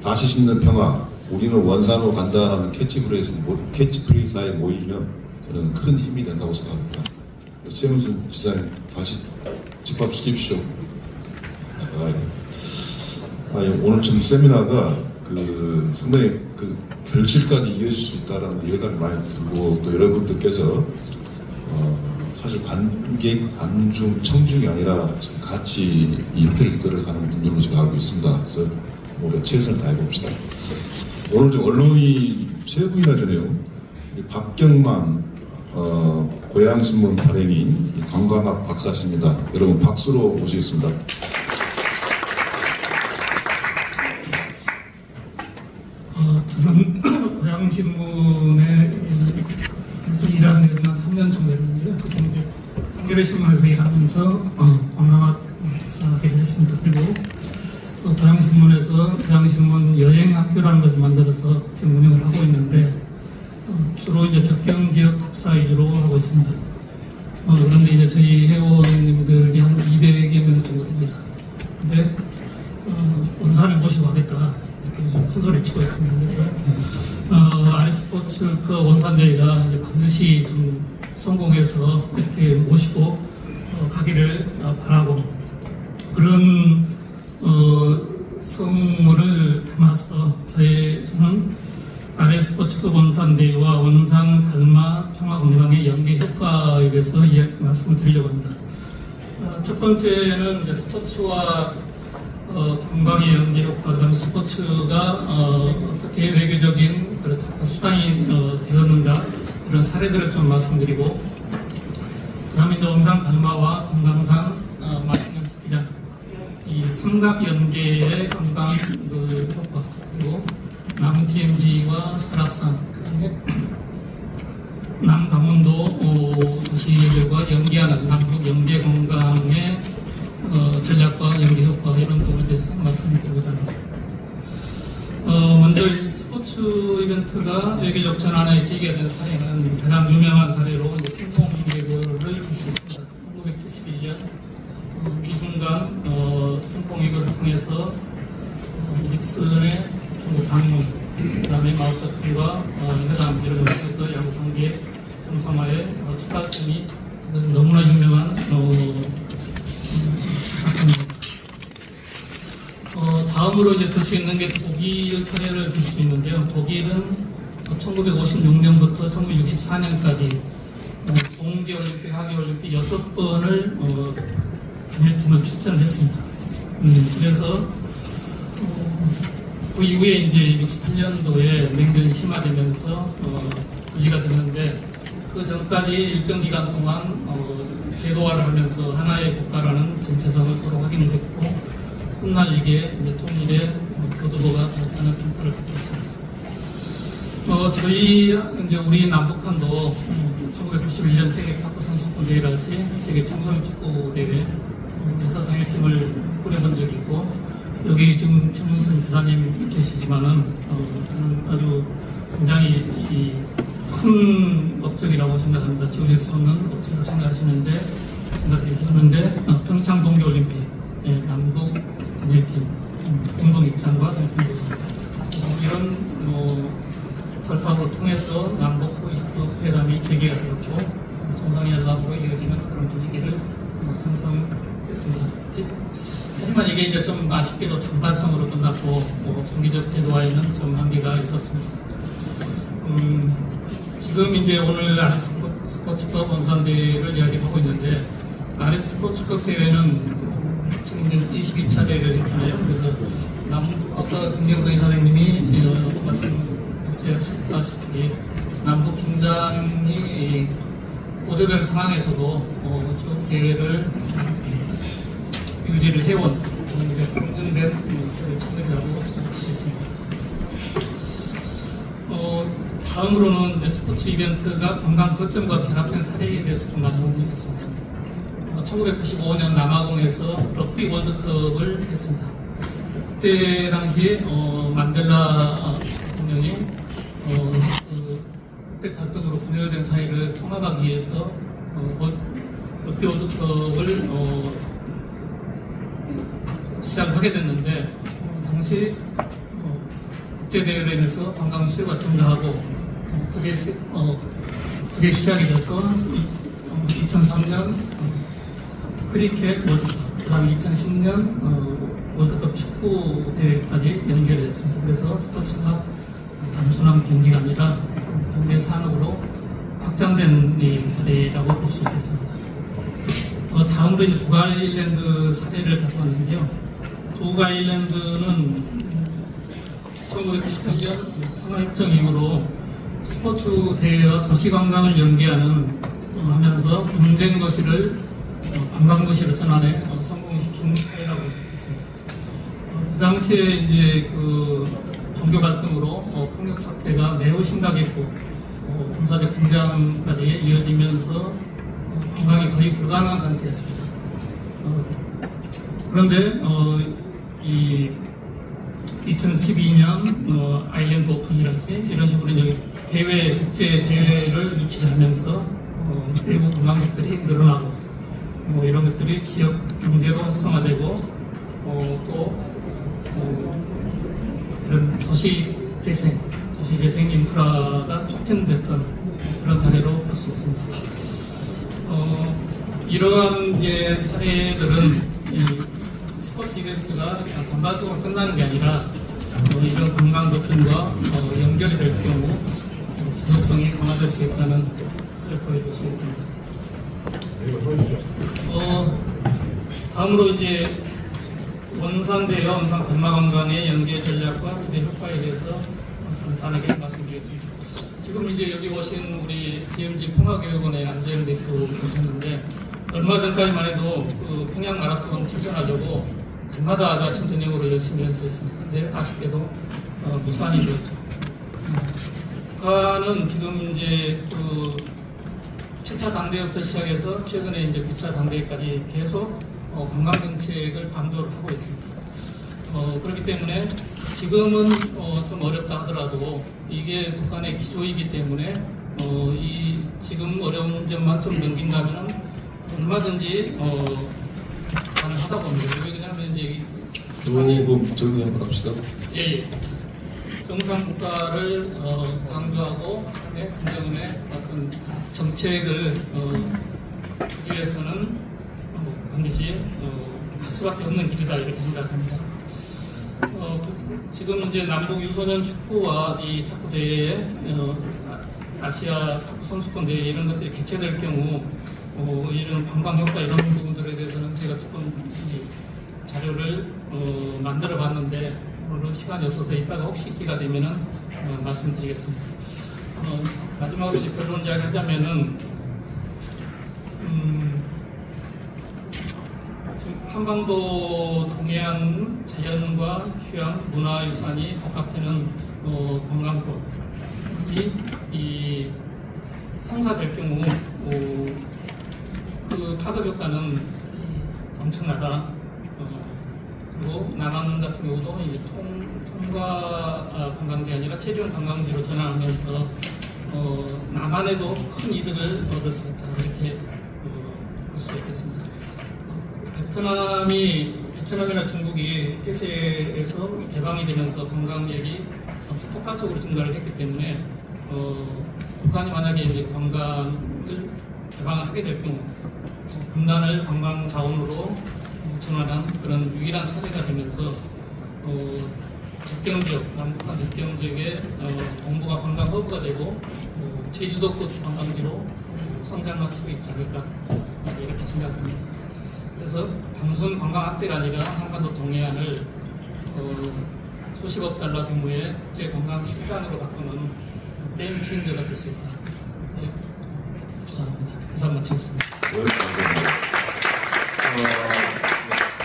다시 심는 평화, 우리는 원산으로 간다라는 캐치프레이즈에 모이면 저는 큰 힘이 된다고 생각합니다. 최문순 지사님 다시 집합시키십시오. 오늘 좀 세미나가 상당히 결실까지 이어질 수 있다라는 예감이 많이 들고 또 여러분들께서 사실 관객, 안중, 청중이 아니라 같이 이 협회를 이끌어가는 분들로 제가 알고 있습니다. 그래서 우리가 최선을 다해봅시다. 오늘 좀 언론이 세 분이나 되네요. 박경만 고향신문 발행인 관광학 박사십니다. 여러분 박수로 모시겠습니다. 저는 고향신문에서 일하는 데서 한 3년 정도 됐는데요. 그중에 이제 한겨레신문에서 일하면서 관광학 박사하게 됐습니다. 그리고 고향신문 여행학교라는 것을 만들어서 지금 운영을 하고 있는데 주로 이제 접경 지역 탑사 위주로 하고 있습니다. 그런데 이제 저희 회원님들이 한 200여 명 정도 됩니다. 근데 원산에 모신 좀 큰 소리 치고 있습니다. 그래서 아리스포츠컵 원산대회가 이제 반드시 좀 성공해서 이렇게 모시고 가기를 바라고 그런 성물을 담아서 저는 아리스포츠컵 원산대회와 원상 갈마 평화 건강의 연계 효과에 대해서 말씀을 드리려고 합니다. 첫 번째는 이제 스포츠와 관광의 연계 효과, 그다음에 스포츠가 어떻게 외교적인 그런 수단이 되었는가 이런 사례들을 좀 말씀드리고, 그다음에 이제 원상 갈마와 금강산 마신령 스키장 이 삼각 연계의 관광 그 효과, 그리고 남 DMZ와 설악산, 그다음에 남강원도 도시들과 연계하는 남북 연계 관광의 전략과 연계 효과 이런 부분에 대해서 말씀드리고자 합니다. 먼저 스포츠 이벤트가 외교적 전환에 끼게 된 사례는 가장 유명한 사례로 핑퐁 외교를 들 수 있습니다. 1971년 미중 간 핑퐁 외교를 통해서 닉슨의 중국 방문, 그다음에 마오쩌둥과 회담 이런 것에서 양국 관계 정상화의 출발점이 그것은 너무나 유명한 사건입니다. 다음으로 이제 들 수 있는 게 독일 사례를 들 수 있는데요. 독일은 1956년부터 1964년까지 동계올림픽, 하계올림픽 6번을 단일팀을 출전했습니다. 그래서 그 이후에 이제 68년도에 냉전이 심화되면서 분리가 됐는데, 그 전까지 일정 기간 동안 제도화를 하면서 하나의 국가라는 정체성을 서로 확인했고, 훗날 이게 이제 통일의 교두보가 되었다는 평가를 받고 있습니다. 저희 이제 우리 남북한도 1991년 세계 탁구 선수권 대회랄지 세계 청소년 축구 대회에서 단일팀을 꾸려본 적이 있고, 여기 지금 최문순 지사님 계시지만은 저는 아주 굉장히 큰 업적이라고 생각합니다. 지워질 수 없는 업적이라고 생각이 드는데 평창 동계올림픽 남북 단일팀 공동 입장과 단일팀 구성 이런 돌파를 통해서 남북 회담이 재개가 되었고 정상회담으로 이어지는 그런 분위기를 형성했습니다. 하지만 이게 이제 좀 아쉽게도 단발성으로 끝났고 정기적 제도화에는 좀 한계가 있었습니다. 지금 이제 오늘 아리스포츠컵 원산대회를 이야기하고 있는데, 아리스포츠컵 대회는 지금 이제 22차례를 했잖아요. 그래서 아까 김경선 이사장님이 말씀하셨다시피 남북 긴장이 고조된 상황에서도 쭉 대회를 유지를 해온 검증된 채널이라고 할 수 있습니다. 다음으로는 이제 스포츠 이벤트가 관광 거점과 결합된 사례에 대해서 좀 말씀드리겠습니다. 1995년 남아공에서 럭비 월드컵을 했습니다. 그때 당시 만델라 대통령이 그때 갈등으로 분열된 사회를 통합하기 위해서 럭비 월드컵을 시작하게 됐는데, 당시 국제대회에서 관광 수요가 증가하고 그게 시작이 돼서 2003년 크리켓 월드컵, 그 다음에 2010년 월드컵 축구 대회까지 연결됐습니다. 그래서 스포츠가 단순한 경기가 아니라 경제 산업으로 확장된 이 사례라고 볼 수 있겠습니다. 다음으로 이제 북아일랜드 사례를 가져왔는데요. 북아일랜드는 1998년 평화협정 이후로 스포츠 대회와 도시관광을 연계하는 하면서 분쟁 도시를 관광 도시로 전환해 성공시킨 사례라고 할 수 있습니다. 그 당시에 이제 그 종교 갈등으로 폭력 사태가 매우 심각했고 군사적 긴장까지 이어지면서 관광이 거의 불가능한 상태였습니다. 그런데 이 2012년 아일랜드 오픈이라든지 이런 식으로 이제 국제 대회를 유치를 하면서 외국 관광객들이 늘어나고 이런 것들이 지역 경제로 활성화되고 또 이런 도시재생 인프라가 촉진됐던 그런 사례로 볼 수 있습니다. 이러한 이제 사례들은 이 스포츠 이벤트가 단발성으로 끝나는 게 아니라 이런 관광 버튼과 연결이 될 경우 지속성이 강화될 수 있다는 것을 보여줄 수 있습니다. 다음으로 이제 원산대와 원산 백마관광의 연계 전략과 기대 효과에 대해서 간단하게 말씀드리겠습니다. 지금 이제 여기 오신 우리 DMZ 평화교육원의 안재현 대표 오셨는데 얼마 전까지만 해도 그 평양 마라톤 출전하려고 날마다 아침 저녁으로 열심히 연습했습니다. 근데 아쉽게도 무산이 되었죠. 북한은 지금 이제 그 7차 당대회부터 시작해서 최근에 이제 9차 당대회까지 계속 관광 정책을 강조를 하고 있습니다. 그렇기 때문에 지금은 좀 어렵다 하더라도 이게 북한의 기조이기 때문에 이 지금 어려운 점만 좀 넘긴다면 얼마든지 가능하다고 봅니다. 왜냐하면 이제 조금 정리 한번 합시다. 예. 정상 국가를 강조하고 김정은의 어떤 정책을 위해서는 반드시 할 수밖에 없는 길이다 이렇게 생각합니다. 지금 이제 남북 유소년 축구와 이 탁구 대회, 아시아 탁구 선수권 대회 이런 것들이 개최될 경우 이런 관광 효과 이런 부분들에 대해서는 제가 조금 자료를 만들어 봤는데 오늘은 시간이 없어서 이따가 혹시 기회가 되면은 말씀드리겠습니다. 마지막으로 이제 결론 이야기하자면은 지금 한반도 동해안 자연과 휴양 문화유산이 복합되는 관광권이 이 성사될 경우 그 타격 효과는 엄청나다. 그리고 남한 같은 경우도 이제 통과 관광지 아니라 체류형 관광지로 전환하면서 남한에도 큰 이득을 얻을 수 있다 이렇게 볼 수 있겠습니다. 베트남이나 중국이 폐쇄에서 개방이 되면서 관광객이 폭발적으로 증가를 했기 때문에 북한이 만약에 이제 관광을 개방을 하게 될 경우 분단을 관광 자원으로 전환한 그런 유일한 사례가 되면서 접경 지역, 남북한 접경 지역의 동부가 관광 허브가 되고 제주도급 관광지로 성장할 수 있지 않을까 이렇게 생각합니다. 그래서 단순 관광 확대가 아니라 한반도 동해안을 수십억 달러 규모의 국제 관광 식단으로 바꾸는 게임 체인저가 될 수 있다. 네, 주장합니다. 이상 마치겠습니다. 네, 감사합니다.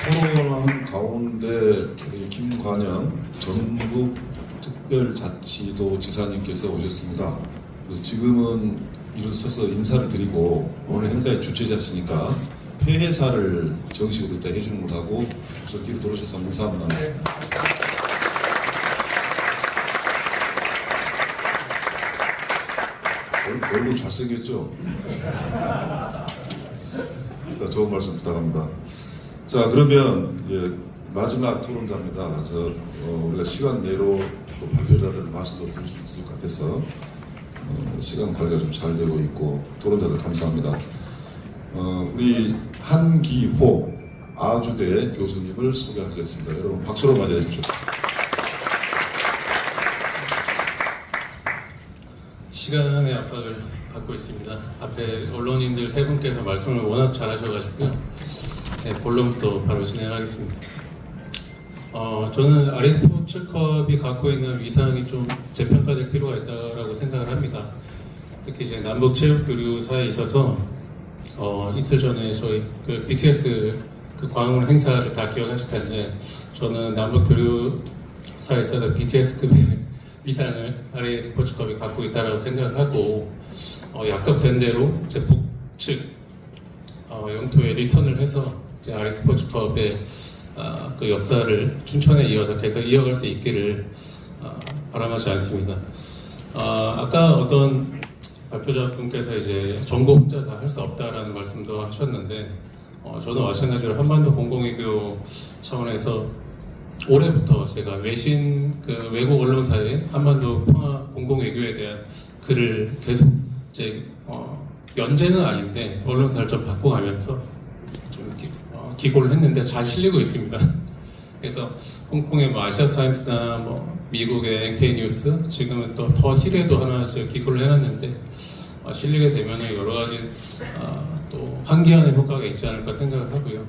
토론한 가운데 우리 김관영 전북특별자치도 지사님께서 오셨습니다. 그래서 지금은 일어서서 인사를 드리고 오늘 행사의 주최자시니까 폐회사를 정식으로 일단 해주는 걸 하고 우선 뒤로 돌아오셔서 인사 한번 나누세요. 얼굴 잘생겼죠? 일단 좋은 말씀 부탁합니다. 자, 그러면 이제 마지막 토론자입니다. 그래서 우리가 시간 내로 또 발표자들 말씀도 들을 수 있을 것 같아서 시간 관리가 좀 잘 되고 있고 토론자들 감사합니다. 우리 한기호 아주대 교수님을 소개하겠습니다. 여러분 박수로 맞이해 주십시오. 시간의 압박을 받고 있습니다. 앞에 언론인들 세 분께서 말씀을 워낙 잘하셔가지고요. 네, 본론부터 바로 진행하겠습니다. 저는 아리스포츠컵이 갖고 있는 위상이 좀 재평가될 필요가 있다고 생각을 합니다. 특히 이제 남북체육교류사에 있어서 이틀 전에 저희 그 BTS 그 광화문 행사를 다 기억하실 텐데 저는 남북교류사에 있어서 BTS급의 위상을 아리스포츠컵이 갖고 있다고 생각을 하고 약속된 대로 제 북측 영토에 리턴을 해서 아리스포츠컵의 그 역사를 춘천에 이어서 계속 이어갈 수 있기를 바람하지 않습니다. 아까 어떤 발표자분께서 이제 정보 혼자 다 할 수 없다라는 말씀도 하셨는데 저도 마찬가지로 한반도 공공외교 차원에서 올해부터 제가 외신 외국 언론사에 한반도 평화 공공 외교에 대한 글을 계속 이제 연재는 아닌데 언론사를 좀 바꿔가면서 좀 이렇게 기고를 했는데 잘 실리고 있습니다. 그래서 홍콩의 뭐 아시아타임스나 뭐 미국의 NK뉴스, 지금은 또 더 힐에도 하나 기고를 해놨는데 실리게 되면 여러 가지 또 환기하는 효과가 있지 않을까 생각을 하고요.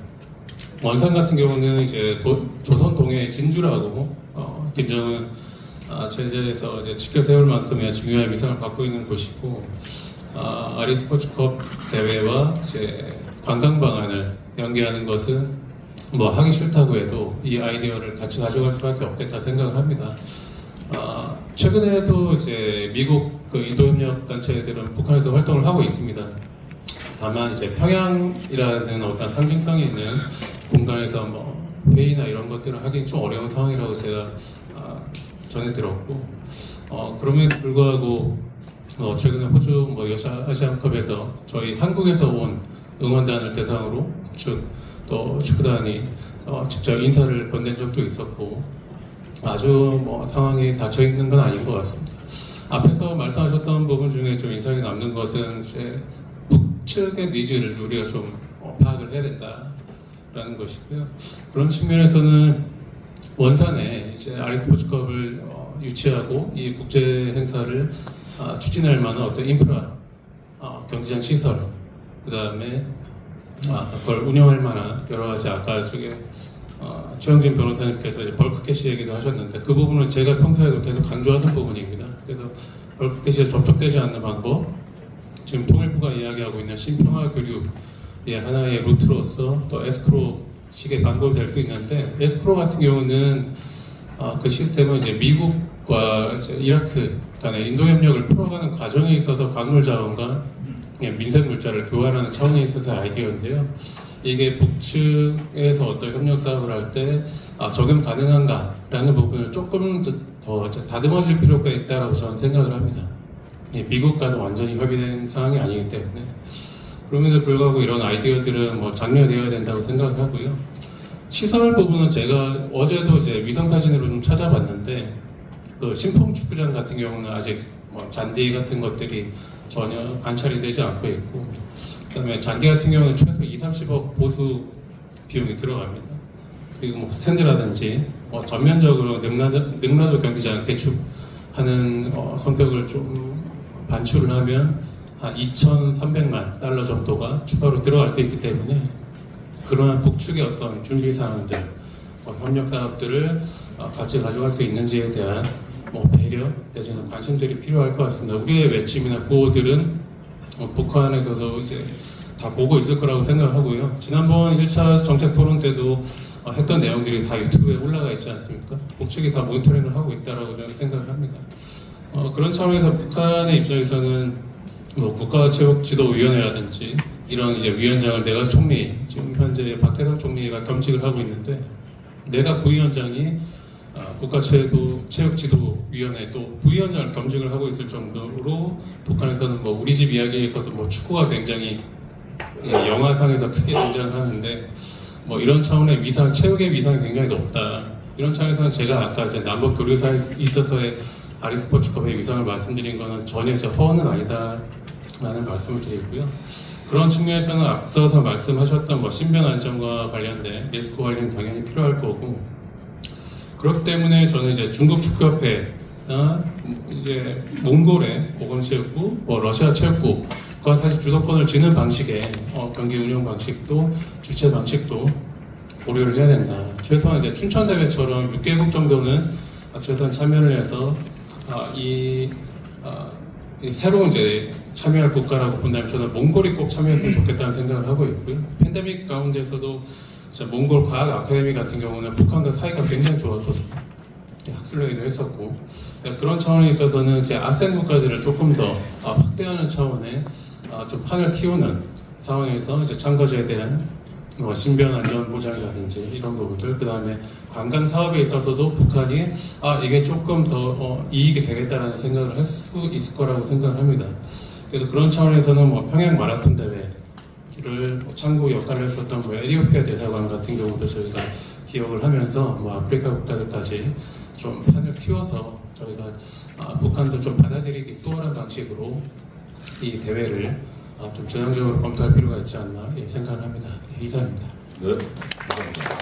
원산 같은 경우는 이제 조선 동해의 진주라고 김정은 체제에서 이제 지켜 세울 만큼의 중요한 위상을 갖고 있는 곳이고, 아리스포츠컵 대회와 이제 관광 방안을 연계하는 것은 뭐 하기 싫다고 해도 이 아이디어를 같이 가져갈 수밖에 없겠다 생각을 합니다. 최근에도 이제 미국 인도협력 단체들은 북한에서 활동을 하고 있습니다. 다만 이제 평양이라는 어떤 상징성이 있는 공간에서 뭐 회의나 이런 것들을 하기 좀 어려운 상황이라고 제가 전해 들었고, 그럼에도 불구하고 최근에 호주 뭐 아시안컵에서 저희 한국에서 온 응원단을 대상으로 또 축구단이 직접 인사를 건넨 적도 있었고, 아주 뭐 상황이 닫혀 있는 건 아닌 것 같습니다. 앞에서 말씀하셨던 부분 중에 좀 인상이 남는 것은 이제 북측의 니즈를 우리가 좀 파악을 해야 된다라는 것이고요. 그런 측면에서는 원산에 이제 아리스포츠컵을 유치하고 이 국제 행사를 추진할 만한 어떤 인프라, 경제장 시설, 그 다음에 그걸 운영할 만한 여러 가지, 아까 최영진 변호사님께서 이제 벌크캐시 얘기도 하셨는데 그 부분은 제가 평소에도 계속 강조하는 부분입니다. 그래서 벌크캐시에 접촉되지 않는 방법, 지금 통일부가 이야기하고 있는 신평화 교류의 하나의 루트로서 또 에스크로식의 방법이 될 수 있는데, 에스크로 같은 경우는 그 시스템은 이제 미국과 이제 이라크 간의 인도협력을 풀어가는 과정에 있어서 광물 자원과 민생 물자를 교환하는 차원에 있어서의 아이디어인데요. 이게 북측에서 어떤 협력 사업을 할 때 적용 가능한가라는 부분을 조금 더 다듬어질 필요가 있다고 저는 생각을 합니다. 미국과는 완전히 협의된 상황이 아니기 때문에. 그럼에도 불구하고 이런 아이디어들은 뭐 장려되어야 된다고 생각을 하고요. 시설 부분은 제가 어제도 이제 위성 사진으로 좀 찾아봤는데, 그 신풍 축구장 같은 경우는 아직 뭐 잔디 같은 것들이 전혀 관찰이 되지 않고 있고, 그다음에 잔디 같은 경우는 최소 2-30억 보수 비용이 들어갑니다. 그리고 뭐 스탠드라든지 전면적으로 능라도 경기장 개축하는 성격을 좀 반출을 하면 한 2,300만 달러 정도가 추가로 들어갈 수 있기 때문에 그러한 북측의 어떤 준비 사항들, 협력 사업들을 같이 가져갈 수 있는지에 대한 배려 내지는 관심들이 필요할 것 같습니다. 우리의 외침이나 구호들은 북한에서도 이제 다 보고 있을 거라고 생각하고요. 지난번 1차 정책 토론 때도 했던 내용들이 다 유튜브에 올라가 있지 않습니까? 북측이 다 모니터링을 하고 있다라고 저는 생각을 합니다. 그런 차원에서 북한의 입장에서는 국가체육지도위원회라든지 이런 이제 위원장을 내각 총리, 지금 현재 박태상 총리가 겸직을 하고 있는데, 내각 부위원장이 국가체육지도위원회 또 부위원장을 겸직을 하고 있을 정도로 북한에서는 우리 집 이야기에서도 축구가 굉장히 영화상에서 크게 등장을 하는데, 이런 차원의 위상, 체육의 위상이 굉장히 높다. 이런 차원에서는 제가 아까 남북 교류사에 있어서의 아리스포츠컵의 위상을 말씀드린 거는 전혀 허언은 아니다라는 말씀을 드리고요. 그런 측면에서는 앞서서 말씀하셨던 신변 안전과 관련된 리스크 관리는 당연히 필요할 거고, 그렇기 때문에 저는 이제 중국 축구협회나 이제 몽골의 보건체육부, 러시아 체육부가 사실 주도권을 쥐는 방식의 경기 운영 방식도 주최 방식도 고려를 해야 된다. 최소한 이제 춘천 대회처럼 6개국 정도는 최소한 참여를 해서 새로운 이제 참여할 국가라고 본다면 저는 몽골이 꼭 참여했으면 좋겠다는 생각을 하고 있고요. 팬데믹 가운데서도 몽골 과학 아카데미 같은 경우는 북한과 사이가 굉장히 좋았거든요. 학술회의도 했었고, 그런 차원에 있어서는 이제 아세안 국가들을 조금 더 확대하는 차원의 좀 판을 키우는 상황에서 이제 참가자에 대한 신변 안전 보장이라든지 이런 부분들, 그 다음에 관광 사업에 있어서도 북한이 이게 조금 더 이익이 되겠다라는 생각을 할 수 있을 거라고 생각을 합니다. 그래서 그런 차원에서는 평양 마라톤 대회를 참고 역할을 했었던 에디오피아 대사관 같은 경우도 저희가 기억을 하면서 뭐 아프리카 국가들까지 좀 판을 키워서 저희가 북한도 좀 받아들이기 수월한 방식으로 이 대회를 좀 전향적으로 검토할 필요가 있지 않나 생각을 합니다. 이상입니다. 네, 감사합니다.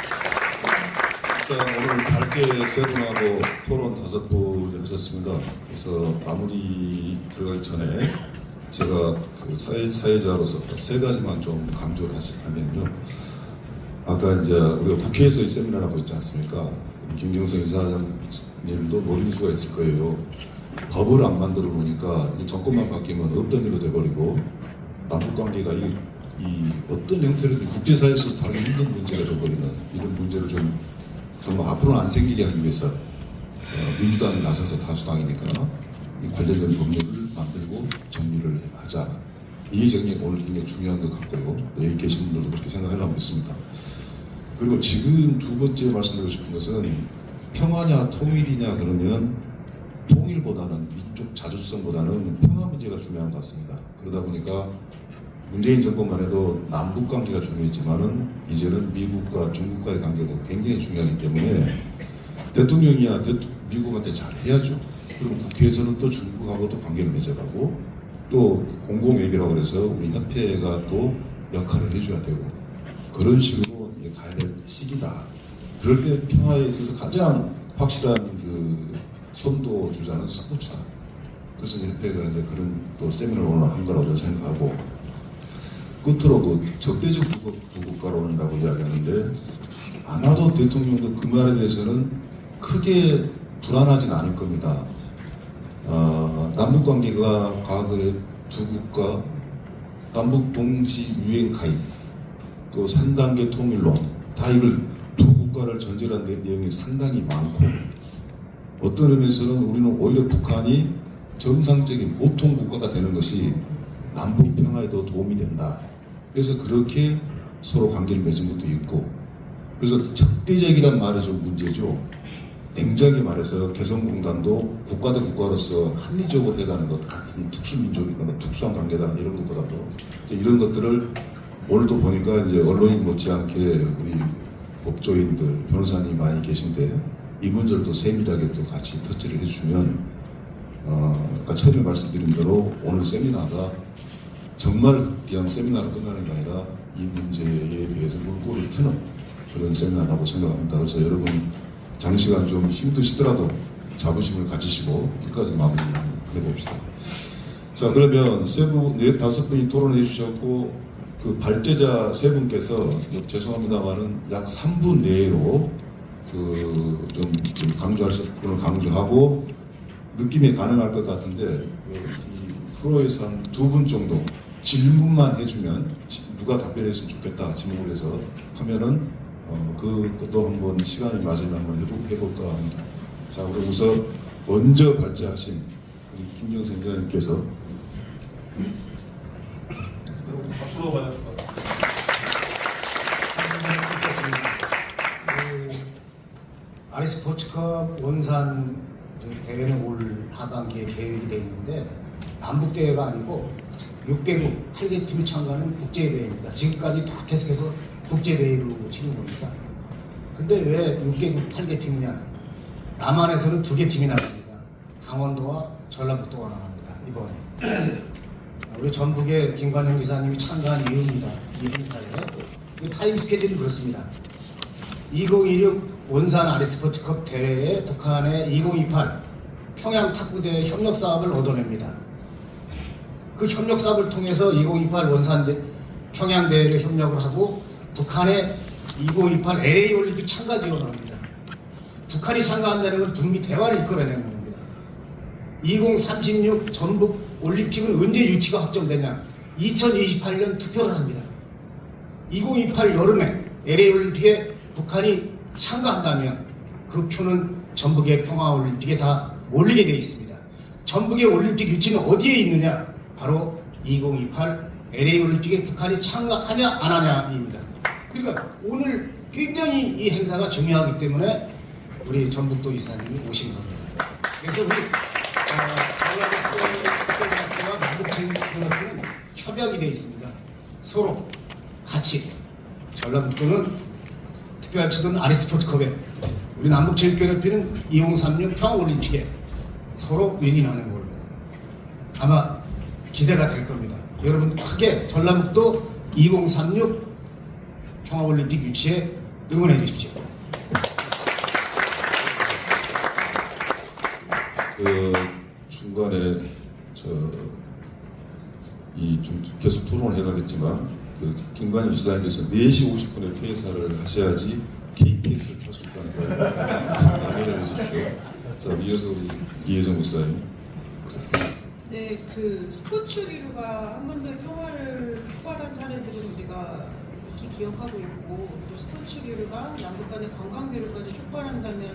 일단 오늘 밝게 세 분하고 토론 5분 하셨습니다. 그래서 마무리 들어가기 전에 제가 그 사회자로서 세 가지만 좀 강조를 하면요. 아까 이제 우리가 국회에서 이 세미나를 하고 있지 않습니까? 김경성 이사장님도 모르는 수가 있을 거예요. 법을 안 만들어 보니까 이 정권만 바뀌면 없던 일로 돼버리고 남북관계가 이 어떤 형태로든 국제사회에서 다루기 힘든 문제가 돼버리는 이런 문제를 좀 정말 앞으로는 안 생기게 하기 위해서 민주당이 나서서 다수당이니까 이 관련된 법률을 만들고 정리를 하자. 이 정리 오늘 굉장히 중요한 것 같고요. 여기 계신 분들도 그렇게 생각하려고 믿습니다. 그리고 지금 두 번째 말씀드리고 싶은 것은 평화냐 통일이냐 그러면 통일보다는 민족 자주성보다는 평화 문제가 중요한 것 같습니다. 그러다 보니까 문재인 정권만 해도 남북 관계가 중요했지만은 이제는 미국과 중국과의 관계도 굉장히 중요하기 때문에 대통령이야 미국한테 잘 해야죠. 그리고 국회에서는 또 중국하고도 관계를 맺어가고 또 공공외교라고 해서 우리 협회가 또 역할을 해줘야 되고 그런 식으로 가야 될 시기다. 그럴 때 평화에 있어서 가장 확실한 그 선도 주자는 스포츠다. 그래서 협회가 이제 그런 또 세미나를 오늘 한 거라고 저는 생각하고 끝으로 그 적대적 두국가론이라고 이야기하는데 아마도 대통령도 그 말에 대해서는 크게 불안하진 않을 겁니다. 남북 관계가 과거에 두 국가, 남북 동시 유엔 가입, 또 3단계 통일론, 다 이걸 두 국가를 전제로 한 내용이 상당히 많고 어떤 의미에서는 우리는 오히려 북한이 정상적인 보통 국가가 되는 것이 남북 평화에 더 도움이 된다. 그래서 그렇게 서로 관계를 맺은 것도 있고 그래서 적대적이란 말이 좀 문제죠. 냉정하게 말해서 개성공단도 국가 대 국가로서 합리적으로 해가는 것 같은 특수민족이거나 특수한 관계다 이런 것보다도 이런 것들을 오늘도 보니까 이제 언론인 못지않게 우리 법조인들 변호사님이 많이 계신데 이 문제를 또 세밀하게 또 같이 터치를 해주면 아까 처음에 말씀드린 대로 오늘 세미나가 정말 그냥 세미나로 끝나는 게 아니라 이 문제에 대해서 물꼬를 트는 그런 세미나라고 생각합니다. 그래서 여러분 장시간 좀 힘드시더라도 자부심을 가지시고 끝까지 마무리 해봅시다. 자, 그러면 다섯 분이 토론해 주셨고 그 발제자 세 분께서 죄송합니다만은 약 3분 내로 좀 강조하고 느낌이 가능할 것 같은데 이 프로에서 한 2분 정도 질문만 해주면 누가 답변했으면 좋겠다 질문을 해서 하면은 그것도 한번 시간이 맞으면 한번 해볼까 합니다. 자, 우리 우선 먼저 발제하신 김경선 위원님께서 박수로 받았습니다. 아리스포츠컵 원산 대회는 올 하반기에 계획이 되어 있는데 남북 대회가 아니고 6개국 8개 팀이 참가하는 국제 대회입니다. 지금까지 다 계속해서 국제 대회로 치는 겁니다. 근데 왜 6개국 8개 팀이냐? 남한에서는 2개 팀이 나갑니다. 강원도와 전라북도가 나갑니다. 이번에. 우리 전북의 김관영 기사님이 참가한 이유입니다. 이분 사이에. 타임 스케줄이 그렇습니다. 2016 원산 아리스포츠컵 대회에 북한의 2028 평양 탁구대회 협력 사업을 얻어냅니다. 그 협력 사업을 통해서 2028 원산 평양 대회를 협력을 하고 북한의 2028 LA 올림픽 참가 지원을 합니다. 북한이 참가한다는 건 북미 대화를 이끌어내는 겁니다. 2036 전북 올림픽은 언제 유치가 확정되냐? 2028년 투표를 합니다. 2028 여름에 LA 올림픽에 북한이 참가한다면 그 표는 전북의 평화올림픽에 다 몰리게 되어 있습니다. 전북의 올림픽 유치는 어디에 있느냐? 바로 2028 LA 올림픽에 북한이 참가하냐 안 하냐입니다. 그러니까 오늘 굉장히 이 행사가 중요하기 때문에 우리 전북도 이사님이 오신 겁니다. 그래서 우리 전라북도와 남북친구는 협약이 되어 있습니다. 서로 같이 전라북도는 투표할 치던 아리스포츠컵에 우리 남북체육협회는 2036 평화올림픽에 서로 윈윈하는 걸로 아마 기대가 될 겁니다. 여러분 크게 전라북도 2036 평화올림픽 유치에 응원해 주십시오. 그 중간에 좀 계속 토론을 해가겠지만 그 김관영 지사님께서 4시 50분에 폐사를 하셔야지 KTX를 탈 수 있다는 거예요. 양해를 해주십시오. 자, 이어서 우리 이혜정 목사님. 네, 그 스포츠리그가 한반도의 평화를 촉발한 사례들은 우리가 익히 기억하고 있고, 또 스포츠리그가 남북 간의 관광기류까지 촉발한다면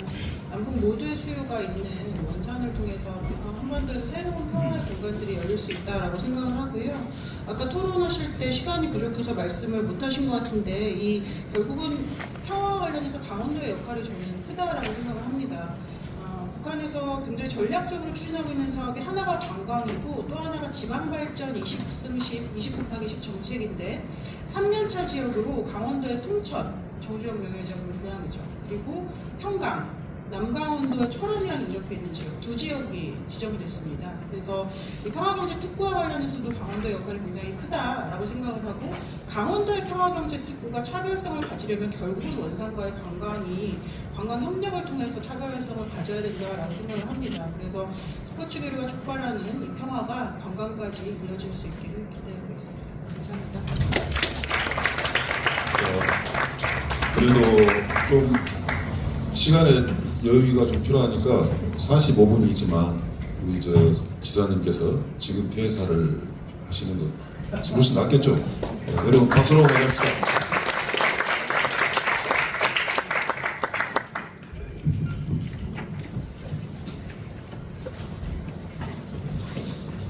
남북 모두의 수요가 있는 원산을 통해서 한반도에서 새로운 평화의 공간들이 열릴 수 있다라고 생각을 하고요. 아까 토론하실 때 시간이 부족해서 말씀을 못 하신 것 같은데, 이 결국은 평화 관련해서 강원도의 역할이 저는 크다라고 생각을 합니다. 북한에서 굉장히 전략적으로 추진하고 있는 사업이 하나가 관광이고 또 하나가 지방발전 20곱하기10 정책인데 3년차 지역으로 강원도의 통천, 정주영 명예회장은 고향이죠. 그리고 평강, 남강원도의 철원이랑 인접해 있는 지역, 두 지역이 지정이 됐습니다. 그래서 이 평화경제 특구와 관련해서도 강원도의 역할이 굉장히 크다라고 생각을 하고, 강원도의 평화경제 특구가 차별성을 가지려면 결국은 원산과의 관광 협력을 통해서 차별성을 가져야 된다라고 생각을 합니다. 그래서 스포츠계류가 촉발하는 이 평화가 관광까지 이어질 수 있기를 기대하고 있습니다. 감사합니다. 그래도 좀 시간에 여유가 좀 필요하니까 45분이지만 우리 지사님께서 지금 폐사를 하시는 것 훨씬 낫겠죠? 네, 여러분 박수로 맞이합시다.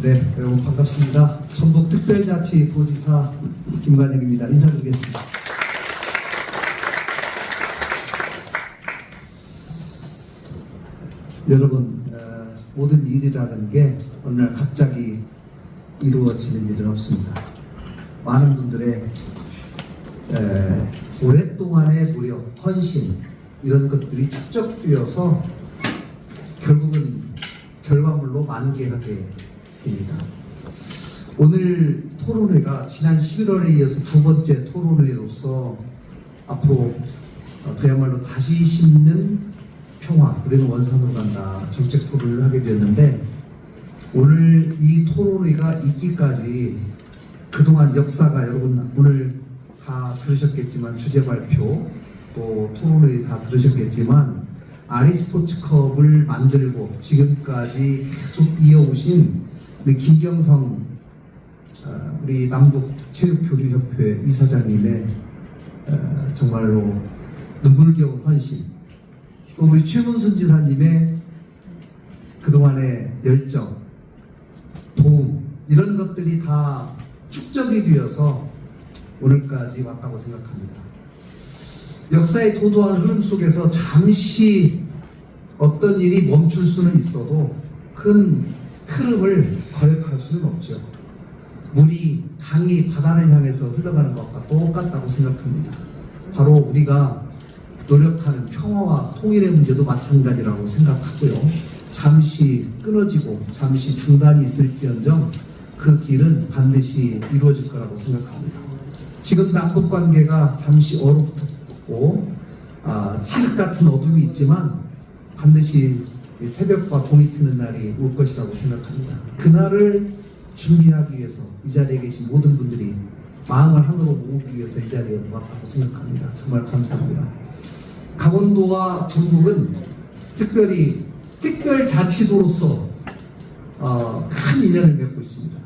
네, 여러분 반갑습니다. 전북특별자치도지사 김관영입니다. 인사드리겠습니다. 여러분, 모든 일이라는 게 어느 날 갑자기 이루어지는 일은 없습니다. 많은 분들의 오랫동안의 노력, 헌신 이런 것들이 축적되어서 결국은 결과물로 만개하게 됩니다. 오늘 토론회가 지난 11월에 이어서 두 번째 토론회로서 앞으로 그야말로 다시 심는 평화, 우리는 원산으로 간다 정책 토론을 하게 되었는데, 오늘 이 토론회가 있기까지 그동안 역사가, 여러분 오늘 다 들으셨겠지만 주제 발표 또 토론회 다 들으셨겠지만 아리스포츠컵을 만들고 지금까지 계속 이어오신 우리 김경성 우리 남북체육교류협회 이사장님의 정말로 눈물겨운 헌신, 또 우리 최문순 지사님의 그동안의 열정, 도움, 이런 것들이 다 축적이 되어서 오늘까지 왔다고 생각합니다. 역사의 도도한 흐름 속에서 잠시 어떤 일이 멈출 수는 있어도 큰 흐름을 거역할 수는 없죠. 강이 바다를 향해서 흘러가는 것과 똑같다고 생각합니다. 바로 우리가 노력하는 평화와 통일의 문제도 마찬가지라고 생각하고요. 잠시 끊어지고 잠시 중단이 있을지언정 그 길은 반드시 이루어질 거라고 생각합니다. 지금 남북관계가 잠시 얼어붙었고 칠흑 같은 어둠이 있지만 반드시 새벽과 동이 트는 날이 올 것이라고 생각합니다. 그날을 준비하기 위해서 이 자리에 계신 모든 분들이 마음을 하나로 모으기 위해서 이 자리에 모았다고 생각합니다. 정말 감사합니다. 강원도와 전북은 특별히 특별자치도로서 큰 인연을 맺고 있습니다.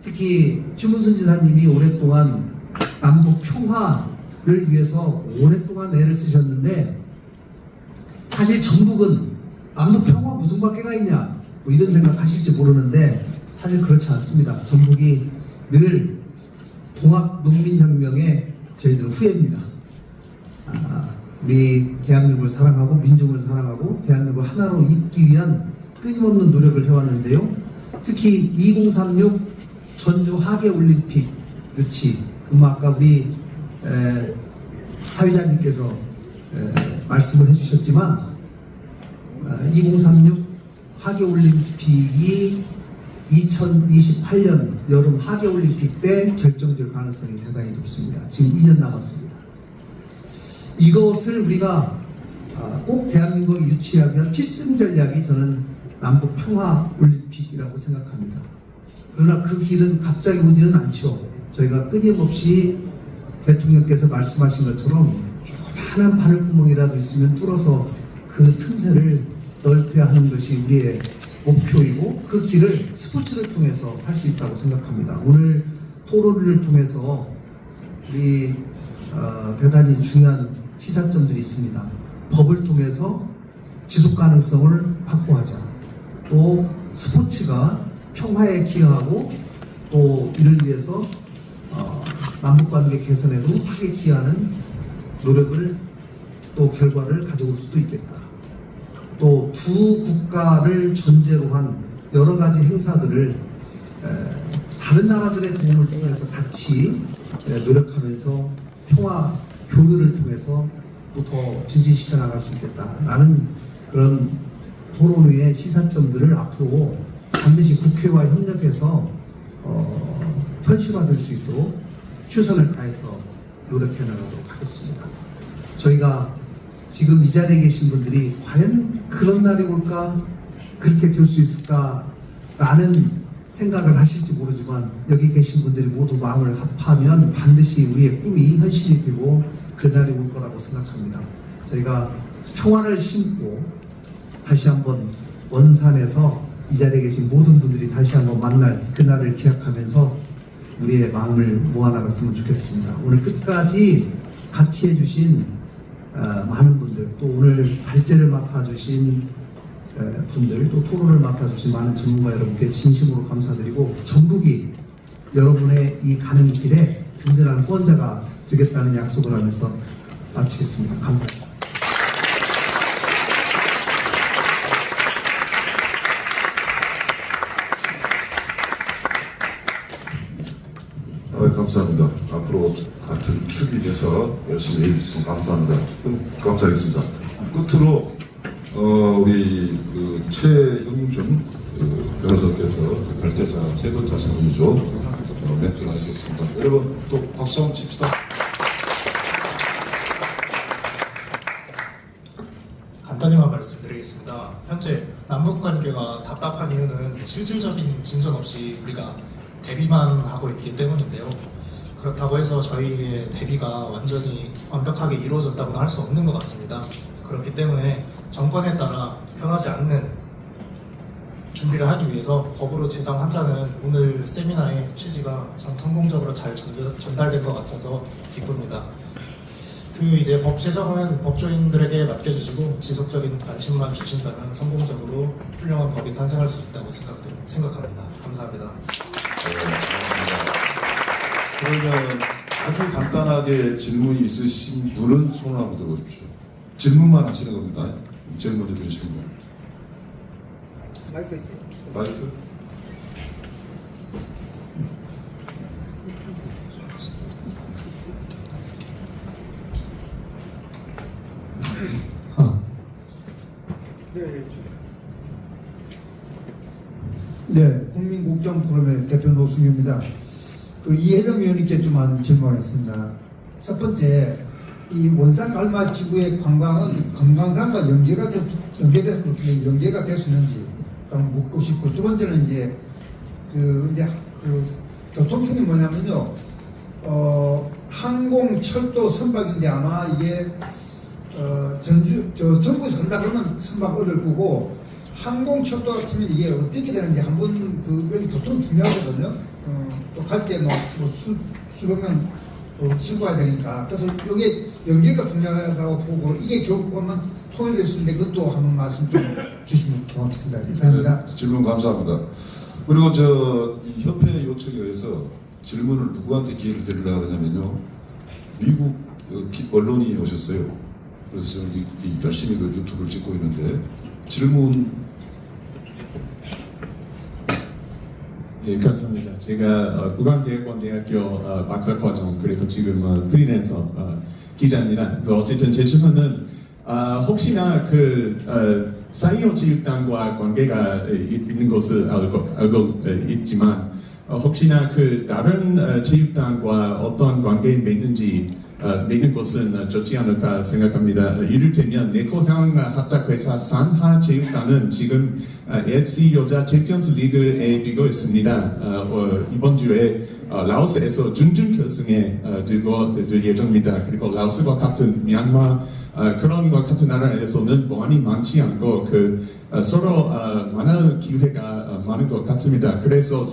특히 최문순 지사님이 오랫동안 남북 평화를 위해서 오랫동안 애를 쓰셨는데, 사실 전북은 남북 평화 무슨 관계가 있냐 뭐 이런 생각하실지 모르는데 사실 그렇지 않습니다. 전북이 늘 동학농민혁명의 저희들은 후예입니다. 우리 대한민국을 사랑하고 민중을 사랑하고 대한민국을 하나로 잇기 위한 끊임없는 노력을 해왔는데요. 특히 2036 전주 하계올림픽 유치, 아까 우리 사회자님께서 말씀을 해주셨지만 2036 하계올림픽이 2028년 여름 하계올림픽 때 결정될 가능성이 대단히 높습니다. 지금 2년 남았습니다. 이것을 우리가 꼭 대한민국이 유치하기 위한 필승 전략이 저는 남북 평화 올림픽이라고 생각합니다. 그러나 그 길은 갑자기 오지는 않죠. 저희가 끊임없이 대통령께서 말씀하신 것처럼 조그마한 바늘구멍이라도 있으면 뚫어서 그 틈새를 넓혀야 하는 것이 우리의 목표이고, 그 길을 스포츠를 통해서 할 수 있다고 생각합니다. 오늘 토론을 통해서 우리 대단히 중요한 시사점들이 있습니다. 법을 통해서 지속 가능성을 확보하자. 또 스포츠가 평화에 기여하고, 또 이를 위해서 남북관계 개선에도 크게 기여하는 노력을 또 결과를 가져올 수도 있겠다. 또 두 국가를 전제로 한 여러 가지 행사들을 다른 나라들의 도움을 통해서 같이 노력하면서 평화 교류를 통해서 또 더 진진시켜 나갈 수 있겠다라는 그런 토론회의 시사점들을 앞으로 반드시 국회와 협력해서 현실화될 수 있도록 최선을 다해서 노력해 나가도록 하겠습니다. 저희가 지금 이 자리에 계신 분들이 과연 그런 날이 올까? 그렇게 될 수 있을까? 라는 생각을 하실지 모르지만, 여기 계신 분들이 모두 마음을 합하면 반드시 우리의 꿈이 현실이 되고 그날이 올 거라고 생각합니다. 저희가 평화를 심고 다시 한번 원산에서 이 자리에 계신 모든 분들이 다시 한번 만날 그날을 기약하면서 우리의 마음을 모아나갔으면 좋겠습니다. 오늘 끝까지 같이 해주신 많은 분들, 또 오늘 발제를 맡아주신 분들, 또 토론을 맡아주신 많은 전문가 여러분께 진심으로 감사드리고, 전북이 여러분의 이 가는 길에 든든한 후원자가 되겠다는 약속을 하면서 마치겠습니다. 감사합니다. 감사합니다. 앞으로 같은 축이 돼서 열심히 해주셔서 감사합니다. 감사하겠습니다. 끝으로 우리 최형준 변호사께서 발제자 세 번째 하신 분이죠. 멘트를 하시겠습니다. 여러분 또 박수 한번 칩시다. 간단히만 말씀드리겠습니다. 현재 남북 관계가 답답한 이유는 실질적인 진전 없이 우리가 대비만 하고 있기 때문인데요. 그렇다고 해서 저희의 대비가 완전히 완벽하게 이루어졌다고는 할 수 없는 것 같습니다. 그렇기 때문에 정권에 따라 변하지 않는 준비를 하기 위해서 법으로 제정한자는 오늘 세미나의 취지가 참 성공적으로 잘 전달된 것 같아서 기쁩니다. 이제 법 제정은 법조인들에게 맡겨주시고 지속적인 관심만 주신다면 성공적으로 훌륭한 법이 탄생할 수 있다고 생각합니다. 감사합니다. 그러면 아주 간단하게 질문이 있으신 분은 손을 한번 들어보십시오. 질문만 하시는 겁니다. 제일 먼저 들으시는 분. 마이크 있어요? 마이크? 네, 국민국정 포럼의 대표 노승규입니다. 이혜정 위원님께 좀 질문하겠습니다. 첫 번째, 이 원산 갈마 지구의 관광은 금강산과 연계가 될 수 있는지 묻고 싶고, 두 번째는 이제 교통편이 뭐냐면요, 항공, 철도 선박인데 아마 이게 전국에서 간다 그러면 선박 얻을 거고, 항공, 철도 같으면 이게 어떻게 되는지 한번 여기 교통 중요하거든요. 또 갈 때 수백 명 신고해야 되니까. 그래서 이게 연계가 중요하다고 보고, 이게 결국은 통일될 수 있는데 그것도 한번 말씀 좀 주시면 고맙겠습니다. 이상입니다. 네, 질문 감사합니다. 그리고 이 협회 요청에 의해서 질문을 누구한테 기회를 드리려고 하냐면요, 미국 언론이 오셨어요. 그래서 지금 열심히 유튜브를 찍고 있는데 질문. 예, 감사합니다. 제가 북한대학원대학교 박사과정, 그리고 지금 프리랜서 기자입니다. 그래서 어쨌든 제 질문은 혹시나 사이오 체육단과 관계가 있는 것을 알고 있지만 혹시나 다른 체육단과 어떤 관계에 맺는 것은 좋지 않을까 생각합니다. 이를테면 내 고향 합작회사 산하체육단은 지금 AFC 여자 챔피언스 리그에 뛰고 있습니다. 이번 주에 라오스에서 준준 결승에 들 예정입니다. 그리고 라오스와 같은 미얀마 그런 것 같은 나라에서는 보안이 많지 않고 서로 만날 기회가 많은 것 같습니다. 그래서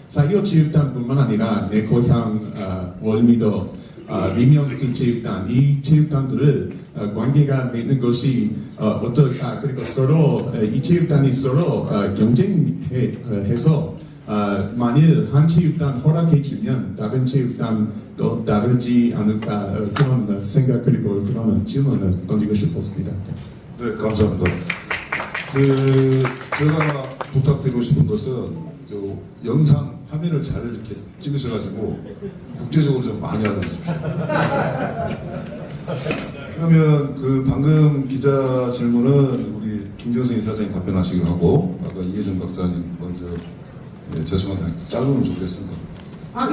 사이오 체육단뿐만 아니라 내 고향 월미도 리명스 체육단 이 체육단들을 관계가 맺는 것이 어떨까? 그리고 서로 이 체육단이 서로 경쟁해서 만일 한 체육단 허락해주면 다른 체육단도 다르지 않을까 그런 생각 그리고 그런 질문을 던지고 싶었습니다. 네, 감사합니다. 제가 부탁드리고 싶은 것은 요 영상 화면을 잘 이렇게 찍으셔가지고 국제적으로 좀 많이 알려주십시오. 그러면 방금 기자 질문은 우리 김정선 이사장님 답변하시기로 하고 아까 이혜정 박사님 먼저 죄송한데 짧으면 좋겠습니다.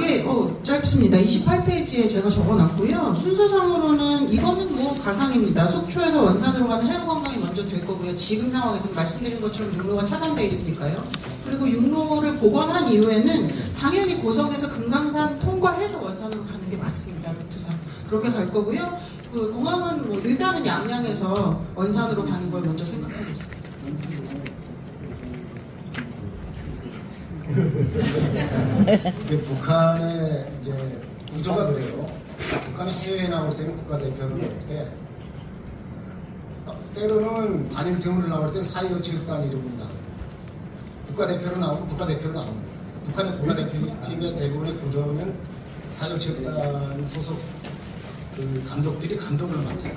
예, 짧습니다. 28페이지에 제가 적어놨고요. 순서상으로는 이거는 뭐 가상입니다. 속초에서 원산으로 가는 해로 관광이 먼저 될 거고요. 지금 상황에서는 말씀드린 것처럼 육로가 차단되어 있으니까요. 그리고 육로를 복원한 이후에는 당연히 고성에서 금강산 통과해서 원산으로 가는 게 맞습니다. 루트상. 그렇게 갈 거고요. 공항은 뭐 일단은 양양에서 원산으로 가는 걸 먼저 생각하고 있습니다. 이게 북한의 이제 구조가 그래요. 북한이 해외에 나올 때는 국가대표를 나올 때 때로는 단일 팀으로 나올 때 사이오 체육단 이름으로 나오고 국가대표로 나오면 국가대표로 나오는 거예요. 북한의 국가대표팀의 대부분의 구조는 사이오 체육단 소속 감독들이 감독을 맡아요.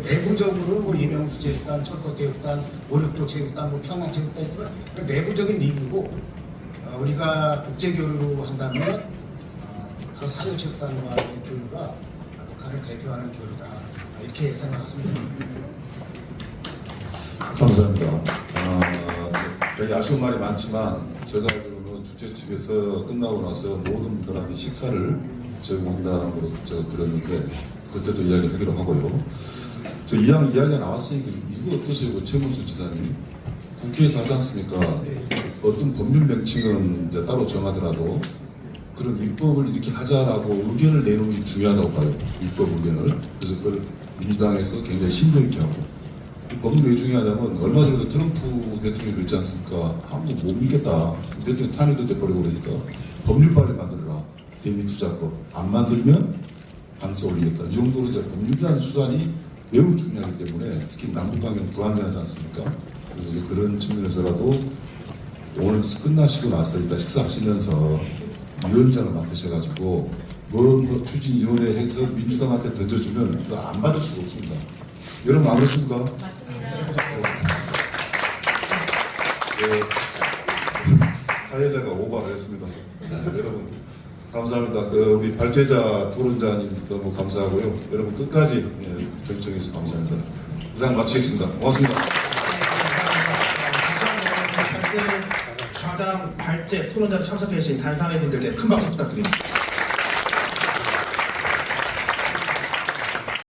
내부적으로는 뭐 이명수 체육단, 철도 체육단, 오륙도 체육단, 뭐 평양 체육단 있지만 내부적인 리그고 우리가 국제교류로 한다면 바로 사교체육단과의 교류가 북한을 대표하는 교류다 이렇게 생각하시면 됩니다. 감사합니다. 되게 아쉬운 말이 많지만 제가 알기로는 주최 측에서 끝나고 나서 모든 분들한테 식사를 제공한다는 걸 제가 들었는데 그때도 이야기하기로 하고요. 저 이야기가 나왔으니까 이거 어떠세요, 최문수 지사님? 국회에서 하지 않습니까? 어떤 법률 명칭은 이제 따로 정하더라도 그런 입법을 이렇게 하자라고 의견을 내놓는 게 중요하다고 봐요. 입법 의견을. 그래서 그걸 민주당에서 굉장히 심도 있게 하고. 이 법률이 왜 중요하냐면 얼마 전에도 트럼프 대통령이 그랬지 않습니까? 한국 못 믿겠다. 대통령 탄핵도 돼버리고 그러니까 법률발을 만들어라. 대미투자법. 안 만들면 관세 올리겠다. 이 정도로 이제 법률이라는 수단이 매우 중요하기 때문에 특히 남북관계는 불안정하지 않습니까? 그래서 이제 그런 측면에서라도 오늘 끝나시고 나서 일단 식사하시면서 위원장을 맡으셔가지고 뭐 추진위원회 해서 민주당한테 던져주면 그거 안 받을 수가 없습니다. 여러분 안 그렇습니까? 맞습니다. 사회자가 오버를 했습니다. 여러분 감사합니다. 우리 발제자 토론자님 너무 감사하고요. 여러분 끝까지 경청해 주셔서 감사합니다. 이상 마치겠습니다. 고맙습니다. 좌당 발제 토론자로 참석해 주신 단상회 분들께 큰 박수 부탁드립니다.